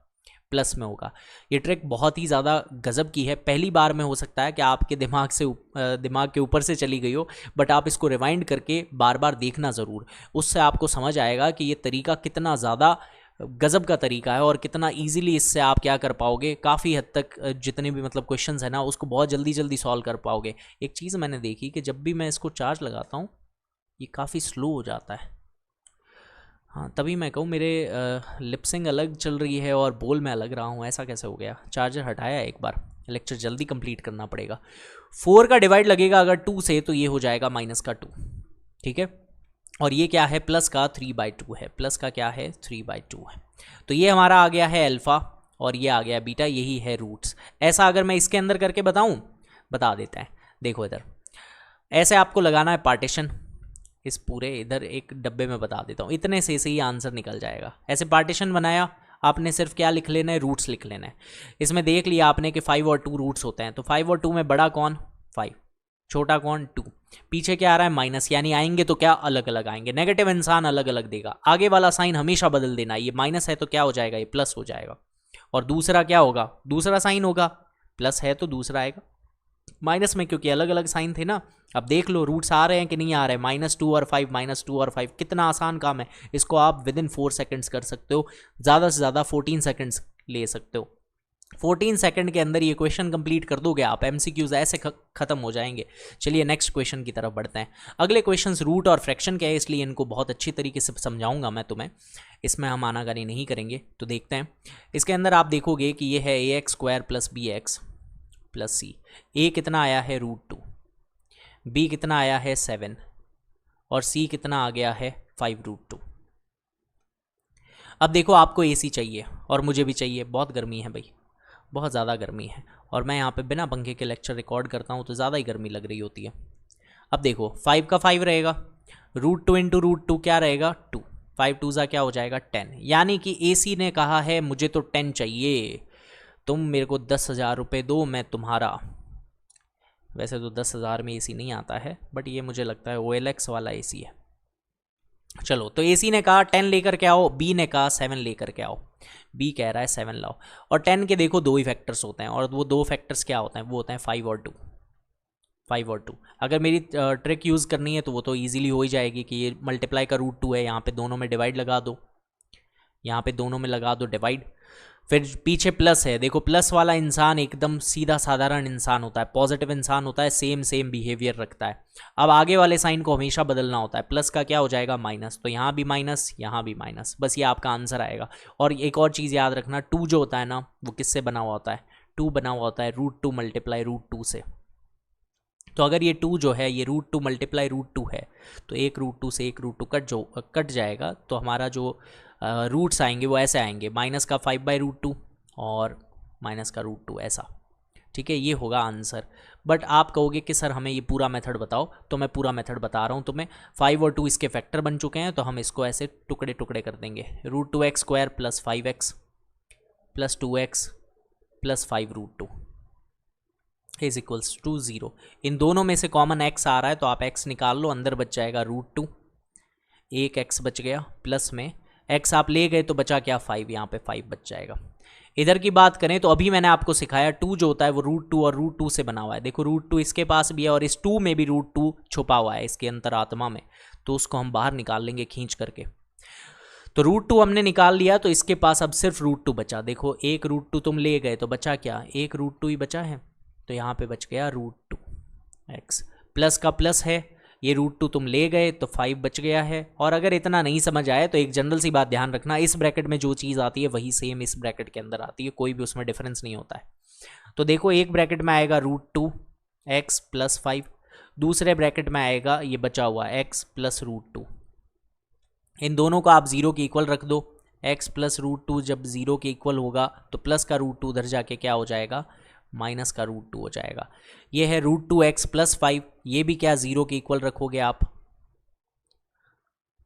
प्लस में होगा। ये ट्रिक बहुत ही ज़्यादा गजब की है। पहली बार में हो सकता है कि आपके दिमाग के ऊपर से चली गई हो, बट आप इसको रिवाइंड करके बार बार देखना ज़रूर। उससे आपको समझ आएगा कि ये तरीका कितना ज़्यादा गजब का तरीका है और कितना इजीली इससे आप क्या कर पाओगे, काफ़ी हद तक जितने भी मतलब क्वेश्चंस है ना उसको बहुत जल्दी जल्दी सॉल्व कर पाओगे। एक चीज़ मैंने देखी कि जब भी मैं इसको चार्ज लगाता हूँ ये काफ़ी स्लो हो जाता है। हाँ, तभी मैं कहूँ मेरे लिपसिंग अलग चल रही है और बोल मैं अलग रहा हूँ, ऐसा कैसे हो गया? चार्जर हटाया एक बार, लेक्चर जल्दी कंप्लीट करना पड़ेगा। 4 का डिवाइड लगेगा अगर 2 से, तो ये हो जाएगा -2, ठीक है। और ये क्या है? प्लस का 3/2 है। प्लस का क्या है? 3/2 है। तो ये हमारा आ गया है अल्फ़ा और ये आ गया बीटा, यही है रूट्स। ऐसा अगर मैं इसके अंदर करके बताऊँ, बता देते हैं। देखो इधर ऐसे आपको लगाना है पार्टीशन, इस पूरे इधर एक डब्बे में बता देता हूँ, इतने से ही आंसर निकल जाएगा। ऐसे पार्टीशन बनाया आपने, सिर्फ क्या लिख लेना है? रूट्स लिख लेना है। इसमें देख लिया आपने कि 5 और 2 रूट्स होते हैं, तो 5 और 2 में बड़ा कौन? 5, छोटा कौन? 2। पीछे क्या आ रहा है? माइनस, यानी आएंगे तो क्या अलग अलग आएंगे। नेगेटिव इंसान अलग अलग देगा। आगे वाला साइन हमेशा बदल देना। ये माइनस है तो क्या हो जाएगा? ये प्लस हो जाएगा। और दूसरा क्या होगा? दूसरा साइन होगा, प्लस है तो दूसरा आएगा माइनस में, क्योंकि अलग अलग साइन थे ना। अब देख लो रूट्स आ रहे हैं कि नहीं आ रहे हैं। -2 और 5, -2 और 5, कितना आसान काम है। इसको आप विदिन 4 सेकेंड्स कर सकते हो, ज़्यादा से ज़्यादा 14 सेकेंड्स ले सकते हो। 14 सेकंड के अंदर ये क्वेश्चन कंप्लीट कर दोगे आप, एमसीक्यूज ऐसे खत्म हो जाएंगे। चलिए नेक्स्ट क्वेश्चन की तरफ बढ़ते हैं। अगले क्वेश्चंस रूट और फ्रैक्शन के हैं, इसलिए इनको बहुत अच्छी तरीके से समझाऊंगा मैं तुम्हें, इसमें हम आनाकानी नहीं करेंगे। तो देखते हैं इसके अंदर आप देखोगे कि ये है ax² + bx + c। a कितना आया है? √2। b कितना आया है? 7। और c कितना आ गया है? 5√2। अब देखो आपको AC चाहिए और मुझे भी चाहिए। बहुत गर्मी है भाई, बहुत ज़्यादा गर्मी है, और मैं यहाँ पे बिना पंखे के लेक्चर रिकॉर्ड करता हूँ तो ज़्यादा ही गर्मी लग रही होती है। अब देखो 5 का 5 रहेगा, √2 × √2 क्या रहेगा? 2। 5 2 क्या हो जाएगा? 10। यानी कि AC ने कहा है मुझे तो 10 चाहिए, तुम मेरे को 10,000 रुपये दो, मैं तुम्हारा। वैसे तो 10,000 में AC नहीं आता है, बट ये मुझे लगता है OLX वाला AC है। चलो, तो AC ने कहा 10 लेकर के आओ, B ने कहा 7 लेकर के आओ। B कह रहा है 7 लाओ। और 10 के देखो 2 ही फैक्टर्स होते हैं, और वो 2 फैक्टर्स क्या होते हैं? वो होते हैं 5 और 2। 5 और 2। अगर मेरी ट्रिक यूज़ करनी है तो वो तो ईजिली हो ही जाएगी कि ये मल्टीप्लाई का √2 है, यहाँ पे दोनों में डिवाइड लगा दो, यहाँ पे दोनों में लगा दो डिवाइड। फिर पीछे प्लस है, देखो प्लस वाला इंसान एकदम सीधा साधारण इंसान होता है, पॉजिटिव इंसान होता है, सेम बिहेवियर रखता है। अब आगे वाले साइन को हमेशा बदलना होता है। प्लस का क्या हो जाएगा? माइनस, तो यहाँ भी माइनस, यहाँ भी माइनस, बस ये आपका आंसर आएगा। और एक और चीज़ याद रखना, 2 जो होता है ना वो किससे बना हुआ होता है? 2 बना हुआ होता है √2 × √2 से। तो अगर ये 2 जो है ये √2 × √2 है, तो एक √2 से एक √2 कट जाएगा, तो हमारा जो रूट्स आएंगे वो ऐसे आएंगे, माइनस का 5/√2 और माइनस का √2, ऐसा। ठीक है, ये होगा आंसर। बट आप कहोगे कि सर हमें ये पूरा मेथड बताओ, तो मैं पूरा मेथड बता रहा हूँ तुम्हें। 5 और 2 इसके फैक्टर बन चुके हैं, तो हम इसको ऐसे टुकड़े टुकड़े कर देंगे। √2x² + 5x + 2x + 5√2 = 0। इन दोनों में से कॉमन x आ रहा है तो आप x निकाल लो, अंदर बच जाएगा √2, एक x बच गया, प्लस में x आप ले गए तो बचा क्या? 5, यहाँ पे 5 बच जाएगा। इधर की बात करें तो अभी मैंने आपको सिखाया 2 जो होता है वो √2 और √2 से बना हुआ है। देखो √2 इसके पास भी है और इस 2 में भी √2 छुपा हुआ है इसके अंतरात्मा में, तो उसको हम बाहर निकाल लेंगे खींच करके। तो √2 हमने निकाल लिया, तो इसके पास अब सिर्फ √2 बचा। देखो एक √2 तुम ले गए तो बचा क्या? एक √2 ही बचा है, तो यहाँ पे बच गया √2x। प्लस का प्लस है, ये √2 तुम ले गए तो 5 बच गया है। और अगर इतना नहीं समझ आए तो एक जनरल सी बात ध्यान रखना, इस ब्रैकेट में जो चीज़ आती है वही सेम इस ब्रैकेट के अंदर आती है, कोई भी उसमें डिफरेंस नहीं होता है। तो देखो एक ब्रैकेट में आएगा √2 एक्स प्लस 5, दूसरे ब्रैकेट में आएगा ये बचा हुआ एक्स प्लस रूट 2। इन दोनों को आप 0 के इक्वल रख दो। एक्स प्लस रूट 2 जब 0 के इक्वल होगा तो प्लस का रूट 2 उधर जाके क्या हो जाएगा, माइनस का रूट 2 हो जाएगा। ये है रूट 2 एक्स प्लस 5, ये भी क्या 0 के इक्वल रखोगे आप,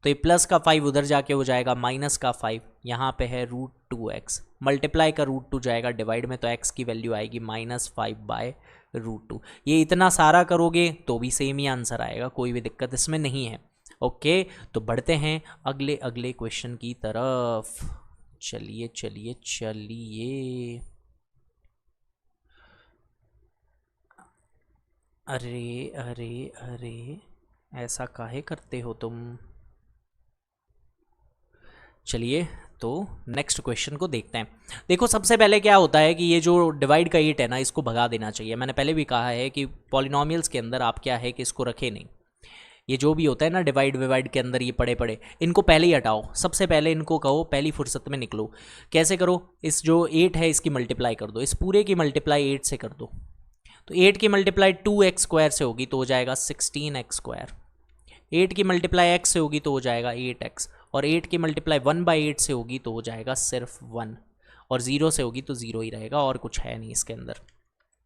तो ये प्लस का 5 उधर जाके हो जाएगा माइनस का 5। यहाँ पे है रूट 2 एक्स, मल्टीप्लाई का रूट 2 जाएगा डिवाइड में, तो एक्स की वैल्यू आएगी -5/√2। ये इतना सारा करोगे तो भी सेम ही आंसर आएगा, कोई भी दिक्कत इसमें नहीं है। ओके, तो बढ़ते हैं अगले क्वेश्चन की तरफ। चलिए चलिए चलिए, अरे अरे अरे ऐसा काहे करते हो तुम। चलिए तो नेक्स्ट क्वेश्चन को देखते हैं। देखो सबसे पहले क्या होता है कि ये जो डिवाइड का 8 है ना, इसको भगा देना चाहिए। मैंने पहले भी कहा है कि पॉलिनोमियल्स के अंदर आप क्या है कि इसको रखे नहीं, ये जो भी होता है ना डिवाइड के अंदर ये पड़े इनको पहले ही हटाओ। सबसे पहले इनको कहो पहली फुर्सत में निकलो। कैसे करो, इस जो 8 है इसकी मल्टीप्लाई कर दो, इस पूरे की मल्टीप्लाई 8 से कर दो। तो 8 की मल्टीप्लाई 2x² से होगी तो हो जाएगा 16x²। 8 की मल्टीप्लाई x से होगी तो हो जाएगा 8x, और 8 की मल्टीप्लाई 1/8 से होगी तो हो जाएगा सिर्फ 1, और 0 से होगी तो 0 ही रहेगा, और कुछ है नहीं इसके अंदर।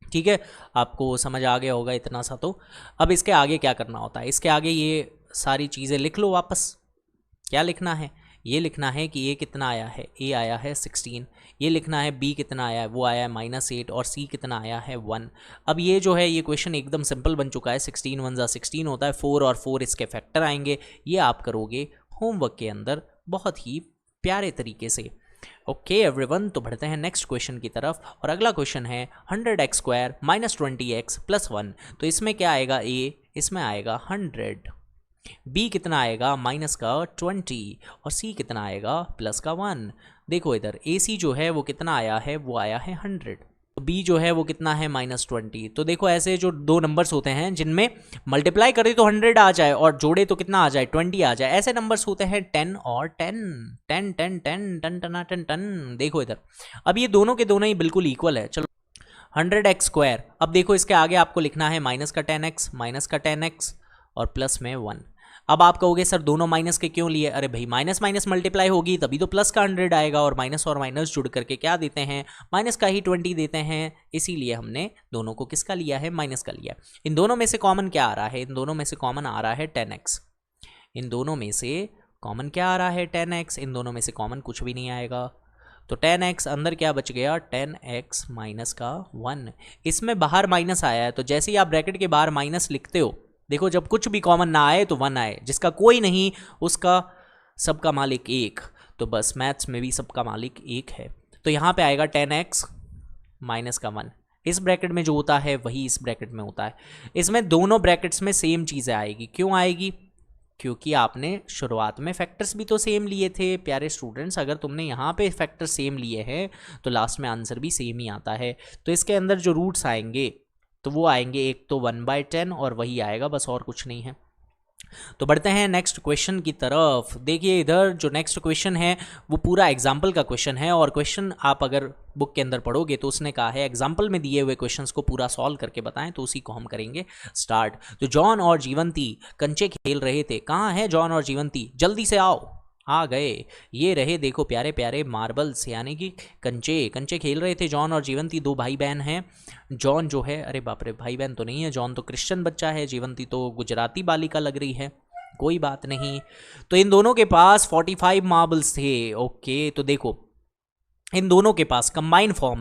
ठीक है, आपको समझ आ गया होगा इतना सा। तो अब इसके आगे क्या करना होता है, इसके आगे ये सारी चीज़ें लिख लो वापस। क्या लिखना है, ये लिखना है कि a कितना आया है, a आया है 16। ये लिखना है b कितना आया है, वो आया है -8, और c कितना आया है 1। अब ये जो है ये क्वेश्चन एकदम सिंपल बन चुका है। 16 1 ज़ा 16 होता है, 4 और 4 इसके फैक्टर आएंगे। ये आप करोगे होमवर्क के अंदर बहुत ही प्यारे तरीके से। ओके एवरीवन, तो बढ़ते हैं नेक्स्ट क्वेश्चन की तरफ, और अगला क्वेश्चन है 100x² - 20x + 1। तो इसमें क्या आएगा, a इसमें आएगा 100, b कितना आएगा -20, और c कितना आएगा +1। देखो इधर ac जो है वो कितना आया है, वो आया है 100, b जो है वो कितना है -20। तो देखो ऐसे जो दो नंबर्स होते हैं जिनमें मल्टीप्लाई करें तो 100 आ जाए और जोड़े तो कितना आ जाए, 20 आ जाए, ऐसे नंबर्स होते हैं 10 और 10 10 10 10 10 10 10। देखो इधर, अब ये दोनों के दोनों ही बिल्कुल इक्वल है। चलो 100x², अब देखो इसके आगे आपको लिखना है -10x -10x और प्लस में 1। अब आप कहोगे सर दोनों माइनस के क्यों लिए, अरे भाई माइनस माइनस मल्टीप्लाई होगी तभी तो प्लस का 100 आएगा, और माइनस जुड़ करके क्या देते हैं, माइनस का ही 20 देते हैं, इसीलिए हमने दोनों को किसका लिया है, माइनस का लिया। इन दोनों में से कॉमन क्या आ रहा है, इन दोनों में से कॉमन आ रहा है 10x। इन दोनों में से कॉमन क्या आ रहा है, 10x। इन दोनों में से कॉमन कुछ भी नहीं आएगा, तो 10x अंदर क्या बच गया, 10x -1। इसमें बाहर माइनस आया है, तो जैसे ही आप ब्रैकेट के बाहर माइनस लिखते हो, देखो जब कुछ भी कॉमन ना आए तो 1 आए, जिसका कोई नहीं उसका सबका मालिक 1। तो बस मैथ्स में भी सबका मालिक 1 है, तो यहाँ पे आएगा 10x -1। इस ब्रैकेट में जो होता है वही इस ब्रैकेट में होता है। इसमें दोनों ब्रैकेट्स में सेम चीज़ें आएगी। क्यों आएगी, क्योंकि आपने शुरुआत में फैक्टर्स भी तो सेम लिए थे प्यारे स्टूडेंट्स। अगर तुमने यहाँ पे फैक्टर सेम लिए हैं तो लास्ट में आंसर भी सेम ही आता है। तो इसके अंदर जो रूट्स आएंगे तो वो आएंगे, एक तो 1/10 और वही आएगा, बस और कुछ नहीं है। तो बढ़ते हैं नेक्स्ट क्वेश्चन की तरफ। देखिए इधर जो नेक्स्ट क्वेश्चन है वो पूरा एग्जाम्पल का क्वेश्चन है, और क्वेश्चन आप अगर बुक के अंदर पढ़ोगे तो उसने कहा है एग्जाम्पल में दिए हुए क्वेश्चंस को पूरा सॉल्व करके बताएं, तो उसी को हम करेंगे स्टार्ट। तो जॉन और जीवंती कंचे खेल रहे थे। कहाँ है जॉन और जीवंती, जल्दी से आओ। आ गए, ये रहे देखो प्यारे प्यारे मार्बल्स, यानी कि कंचे खेल रहे थे जॉन और जीवंती, दो भाई बहन हैं। जॉन जो है, अरे बाप रे भाई बहन तो नहीं है, जॉन तो क्रिश्चियन बच्चा है, जीवंती तो गुजराती बालिका लग रही है, कोई बात नहीं। तो इन दोनों के पास 45 मार्बल्स थे। ओके, तो देखो इन दोनों के पास कंबाइन फॉर्म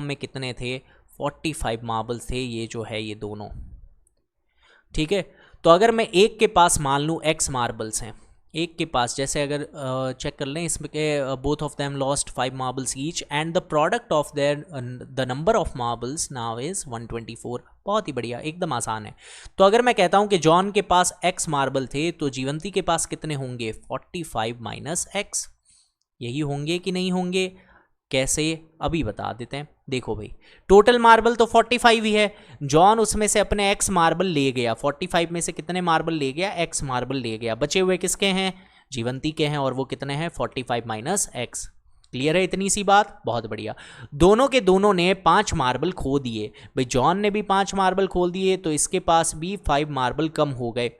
में कितने थे, 45 मार्बल्स थे ये जो है ये दोनों। ठीक है, तो अगर मैं एक के पास मान लूँ x मार्बल्स हैं, एक के पास, जैसे अगर चेक कर लें इसमें के both of them lost 5 marbles each and the product of their the number of marbles now is 124। बहुत ही बढ़िया, एकदम आसान है। तो अगर मैं कहता हूं कि जॉन के पास x मार्बल थे तो जीवंती के पास कितने होंगे, 45 - x। यही होंगे कि नहीं होंगे, कैसे अभी बता देते हैं। देखो भाई टोटल मार्बल तो 45 ही है, जॉन उसमें से अपने x मार्बल ले गया, 45 में से कितने मार्बल ले गया, x मार्बल ले गया, बचे हुए किसके हैं, जीवंती के हैं, और वो कितने हैं 45 - x। क्लियर है इतनी सी बात? बहुत बढ़िया। दोनों के दोनों ने 5 मार्बल खो दिए भाई, जॉन ने भी 5 मार्बल खो दिए तो इसके पास भी 5 मार्बल कम हो गए,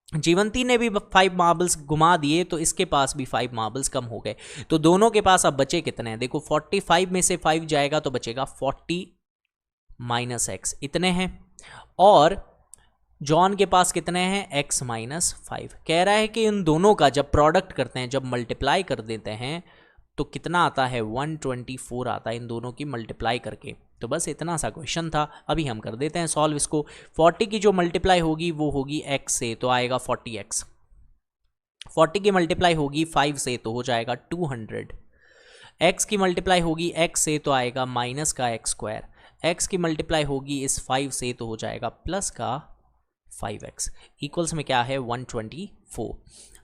जीवंती ने भी 5 मार्बल्स घुमा दिए तो इसके पास भी 5 मार्बल्स कम हो गए। तो दोनों के पास अब बचे कितने हैं? देखो 45 में से 5 जाएगा तो बचेगा 40 माइनस एक्स, इतने हैं। और जॉन के पास कितने हैं? x minus 5। कह रहा है कि इन दोनों का जब प्रोडक्ट करते हैं, जब मल्टीप्लाई कर देते हैं तो कितना आता है? 124 आता है इन दोनों की मल्टीप्लाई करके। तो बस इतना सा क्वेश्चन था, अभी हम कर देते हैं सॉल्व इसको। 40 की जो मल्टीप्लाई होगी वो होगी x से तो आएगा 40x, 40 की मल्टीप्लाई होगी 5 से तो हो जाएगा 200, x की मल्टीप्लाई होगी x से तो आएगा माइनस का x स्क्वायर, x की मल्टीप्लाई होगी इस 5 से तो हो जाएगा प्लस का 5x, इक्वल्स में क्या है? 124।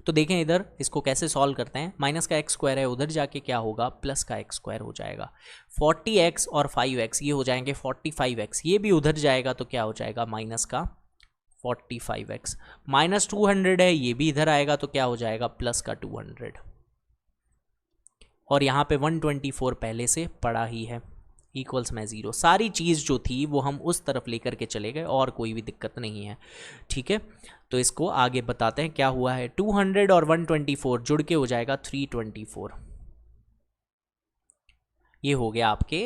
तो देखें इधर इसको कैसे सॉल्व करते हैं। माइनस का x स्क्वायर है, उधर जाके क्या होगा? प्लस का x स्क्वायर हो जाएगा। 40x और 5x ये हो जाएंगे 45x, ये भी उधर जाएगा तो क्या हो जाएगा? माइनस का 45x। माइनस 200 है, ये भी इधर आएगा तो क्या हो जाएगा? प्लस का 200। और यहाँ पे 124 पहले से पड़ा ही है, इक्वल्स में 0। सारी चीज़ जो थी वो हम उस तरफ लेकर के चले गए और कोई भी दिक्कत नहीं है, ठीक है। तो इसको आगे बताते हैं क्या हुआ है। 200 और 124 जुड़ के हो जाएगा 324, ये हो गया आपके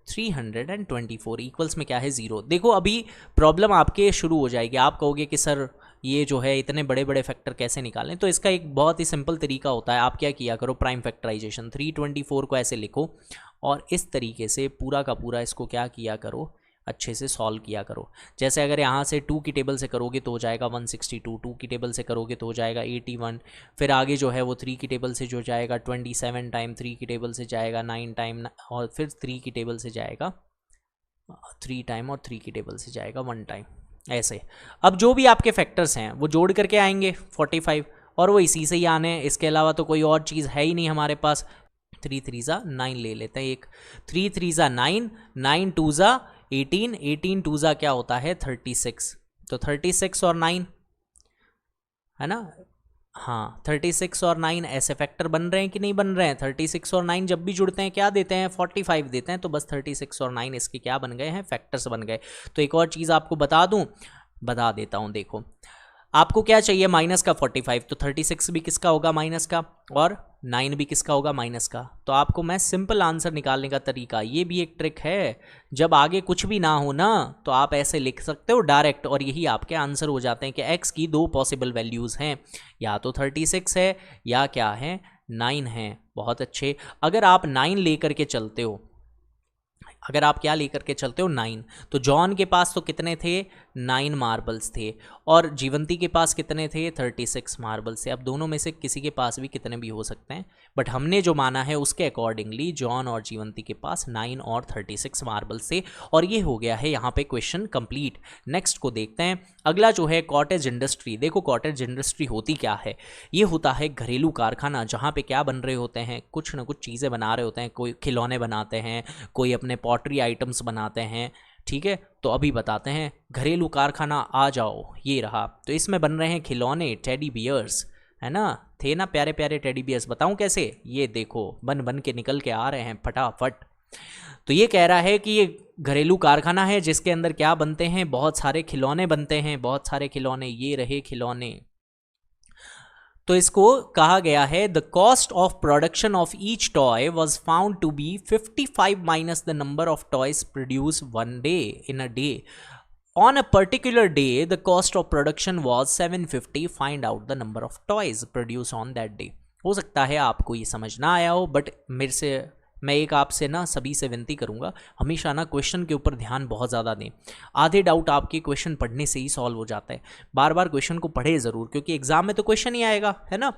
324, इक्वल्स में क्या है? 0। देखो अभी प्रॉब्लम आपके शुरू हो जाएगी, आप कहोगे कि सर ये जो है इतने बड़े बड़े फैक्टर कैसे निकालें। तो इसका एक बहुत ही सिंपल तरीका होता है, आप क्या किया करो? Prime factorisation. 324 को ऐसे लिखो और इस तरीके से पूरा का पूरा इसको क्या किया करो? अच्छे से सॉल्व किया करो। जैसे अगर यहाँ से 2 की टेबल से करोगे तो हो जाएगा 162, 2 की टेबल से करोगे तो हो जाएगा 81, फिर आगे जो है वो 3 की टेबल से जो जाएगा 27 टाइम, 3 की टेबल से जाएगा 9 टाइम, और फिर 3 की टेबल से जाएगा 3 टाइम, और 3 की टेबल से जाएगा 1 टाइम, ऐसे। अब जो भी आपके फैक्टर्स हैं वो जोड़ करके आएंगे 45, और वो इसी से ही आने हैं, इसके अलावा तो कोई और चीज़ है ही नहीं हमारे पास। 3 3 ज़ा 9 ले लेते हैं, एक 3 3 ज़ा 9, 9 2 ज़ा 18, 18 2 ज़ा क्या होता है? 36। तो 36 और 9 है ना, हाँ 36 और 9 ऐसे फैक्टर बन रहे हैं कि नहीं बन रहे हैं? 36 और 9 जब भी जुड़ते हैं क्या देते हैं? 45 देते हैं। तो बस 36 और 9 इसके क्या बन गए हैं? फैक्टर्स बन गए। तो एक और चीज़ आपको बता दूं, बता देता हूं। देखो आपको क्या चाहिए? माइनस का 45, तो 36 भी किसका होगा? माइनस का, और 9 भी किसका होगा? माइनस का। तो आपको मैं सिंपल आंसर निकालने का तरीका, ये भी एक ट्रिक है, जब आगे कुछ भी ना हो ना तो आप ऐसे लिख सकते हो डायरेक्ट, और यही आपके आंसर हो जाते हैं कि x की 2 पॉसिबल वैल्यूज़ हैं, या तो 36 है या क्या है? 9 है। बहुत अच्छे। अगर आप 9 लेकर के चलते हो, अगर आप क्या लेकर के चलते हो? 9, तो जॉन के पास तो कितने थे? 9 मार्बल्स थे, और जीवंती के पास कितने थे? 36 मार्बल्स थे। अब दोनों में से किसी के पास भी कितने भी हो सकते हैं, बट हमने जो माना है उसके अकॉर्डिंगली जॉन और जीवंती के पास 9 और 36 मार्बल्स थे। और ये हो गया है यहाँ पे क्वेश्चन कंप्लीट। नेक्स्ट को देखते हैं। अगला जो है कॉटेज इंडस्ट्री। देखो कॉटेज इंडस्ट्री होती क्या है? ये होता है घरेलू कारखाना, जहाँ पे क्या बन रहे होते हैं? कुछ ना कुछ चीज़ें बना रहे होते हैं, कोई खिलौने बनाते हैं, कोई अपने पॉटरी आइटम्स बनाते हैं, ठीक है। तो अभी बताते हैं घरेलू कारखाना, आ जाओ, ये रहा। तो इसमें बन रहे हैं खिलौने, टेडी बियर्स, है ना, थे ना प्यारे प्यारे टेडी बियर्स। बताऊं कैसे? ये देखो बन बन के निकल के आ रहे हैं फटाफट। तो ये कह रहा है कि ये घरेलू कारखाना है जिसके अंदर क्या बनते हैं? बहुत सारे खिलौने बनते हैं, बहुत सारे खिलौने, ये रहे खिलौने। तो इसको कहा गया है the cost of production of each toy was found to be 55 minus the number of toys produce one day in a day. On a particular day the cost of production was 750, find out the number of toys produce on that day. हो सकता है आपको ये समझ ना आया हो, बट मेरे से मैं एक आपसे ना सभी से विनती करूंगा, हमेशा ना क्वेश्चन के ऊपर ध्यान बहुत ज़्यादा दें। आधे डाउट आपके क्वेश्चन पढ़ने से ही सॉल्व हो जाता है। बार बार क्वेश्चन को पढ़े ज़रूर, क्योंकि एग्जाम में तो क्वेश्चन ही आएगा, है ना,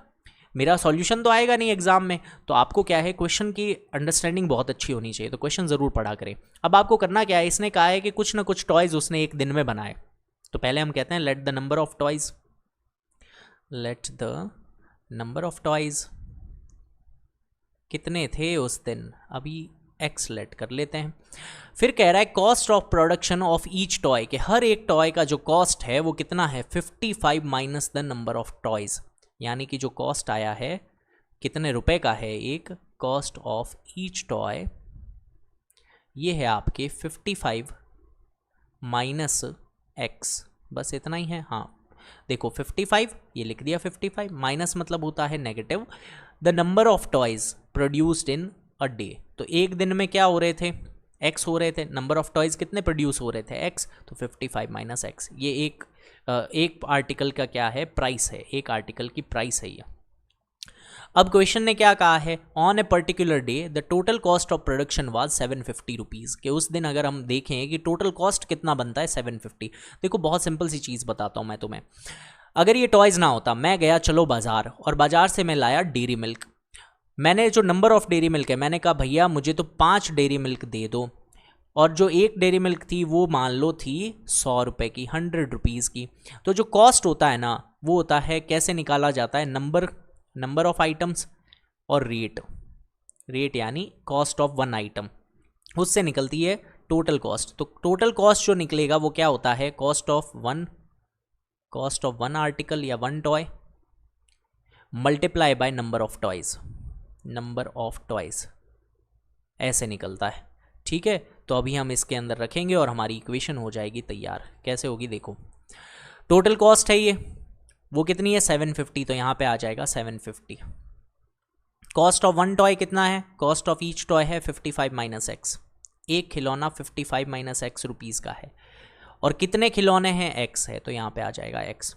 मेरा सॉल्यूशन तो आएगा नहीं एग्जाम में। तो आपको क्या है, क्वेश्चन की अंडरस्टैंडिंग बहुत अच्छी होनी चाहिए, तो क्वेश्चन ज़रूर पढ़ा करें। अब आपको करना क्या है, इसने कहा है कि कुछ ना कुछ टॉयज़ उसने एक दिन में बनाए। तो पहले हम कहते हैं let the number of toys, let the number of toys कितने थे उस दिन, अभी एक्स लेट कर लेते हैं। फिर कह रहा है cost of production of each toy, के हर एक टॉय का जो कॉस्ट है वो कितना है? 55 minus the number of toys, यानी कि जो कॉस्ट आया है कितने रुपए का है? एक कॉस्ट ऑफ ईच टॉय, ये है आपके 55 माइनस एक्स, बस इतना ही है। हाँ देखो 55 ये लिख दिया, 55 माइनस मतलब होता है negative, the number of toys produced in a day, तो एक दिन में क्या हो रहे थे, एक्स हो रहे थे, नंबर ऑफ टॉयज कितने प्रोड्यूस हो रहे थे, एक्स, तो 55 माइनस एक्स, ये एक आर्टिकल का क्या है, प्राइस है, एक आर्टिकल की प्राइस है ये। अब क्वेश्चन ने क्या कहा है, on a particular day the total cost of production was 750 rupees, के उस दिन अगर हम देखें कि टोटल कॉस्ट कितना बनता है 750। देखो बहुत सिंपल सी चीज़ बताता हूँ मैं तुम्हें, अगर ये टॉयज़ ना होता, मैं गया चलो बाजार और बाजार से मैं लाया डेयरी मिल्क, मैंने जो नंबर ऑफ डेयरी मिल्क है मैंने कहा भैया मुझे तो 5 डेयरी मिल्क दे दो, और जो एक डेयरी मिल्क थी वो मान लो थी 100 रुपये की, 100 रुपीज़ की, तो जो कॉस्ट होता है ना वो होता है, कैसे निकाला जाता है, नंबर ऑफ आइटम्स और रेट यानी कॉस्ट ऑफ वन आइटम, उससे निकलती है टोटल कॉस्ट। तो टोटल कॉस्ट जो निकलेगा वो क्या होता है, कॉस्ट ऑफ वन आर्टिकल या one toy multiply by number of toys, ऐसे निकलता है। ठीक है, तो अभी हम इसके अंदर रखेंगे और हमारी इक्वेशन हो जाएगी तैयार। कैसे होगी देखो, टोटल कॉस्ट है ये, वो कितनी है 750, तो यहाँ पे आ जाएगा 750। कॉस्ट ऑफ वन टॉय कितना है, कॉस्ट ऑफ ईच टॉय है 55 माइनस एक्स, एक खिलौना 55 माइनस एक्स रुपीज़ का है, और कितने खिलौने हैं, एक्स है, तो यहाँ पे आ जाएगा एक्स।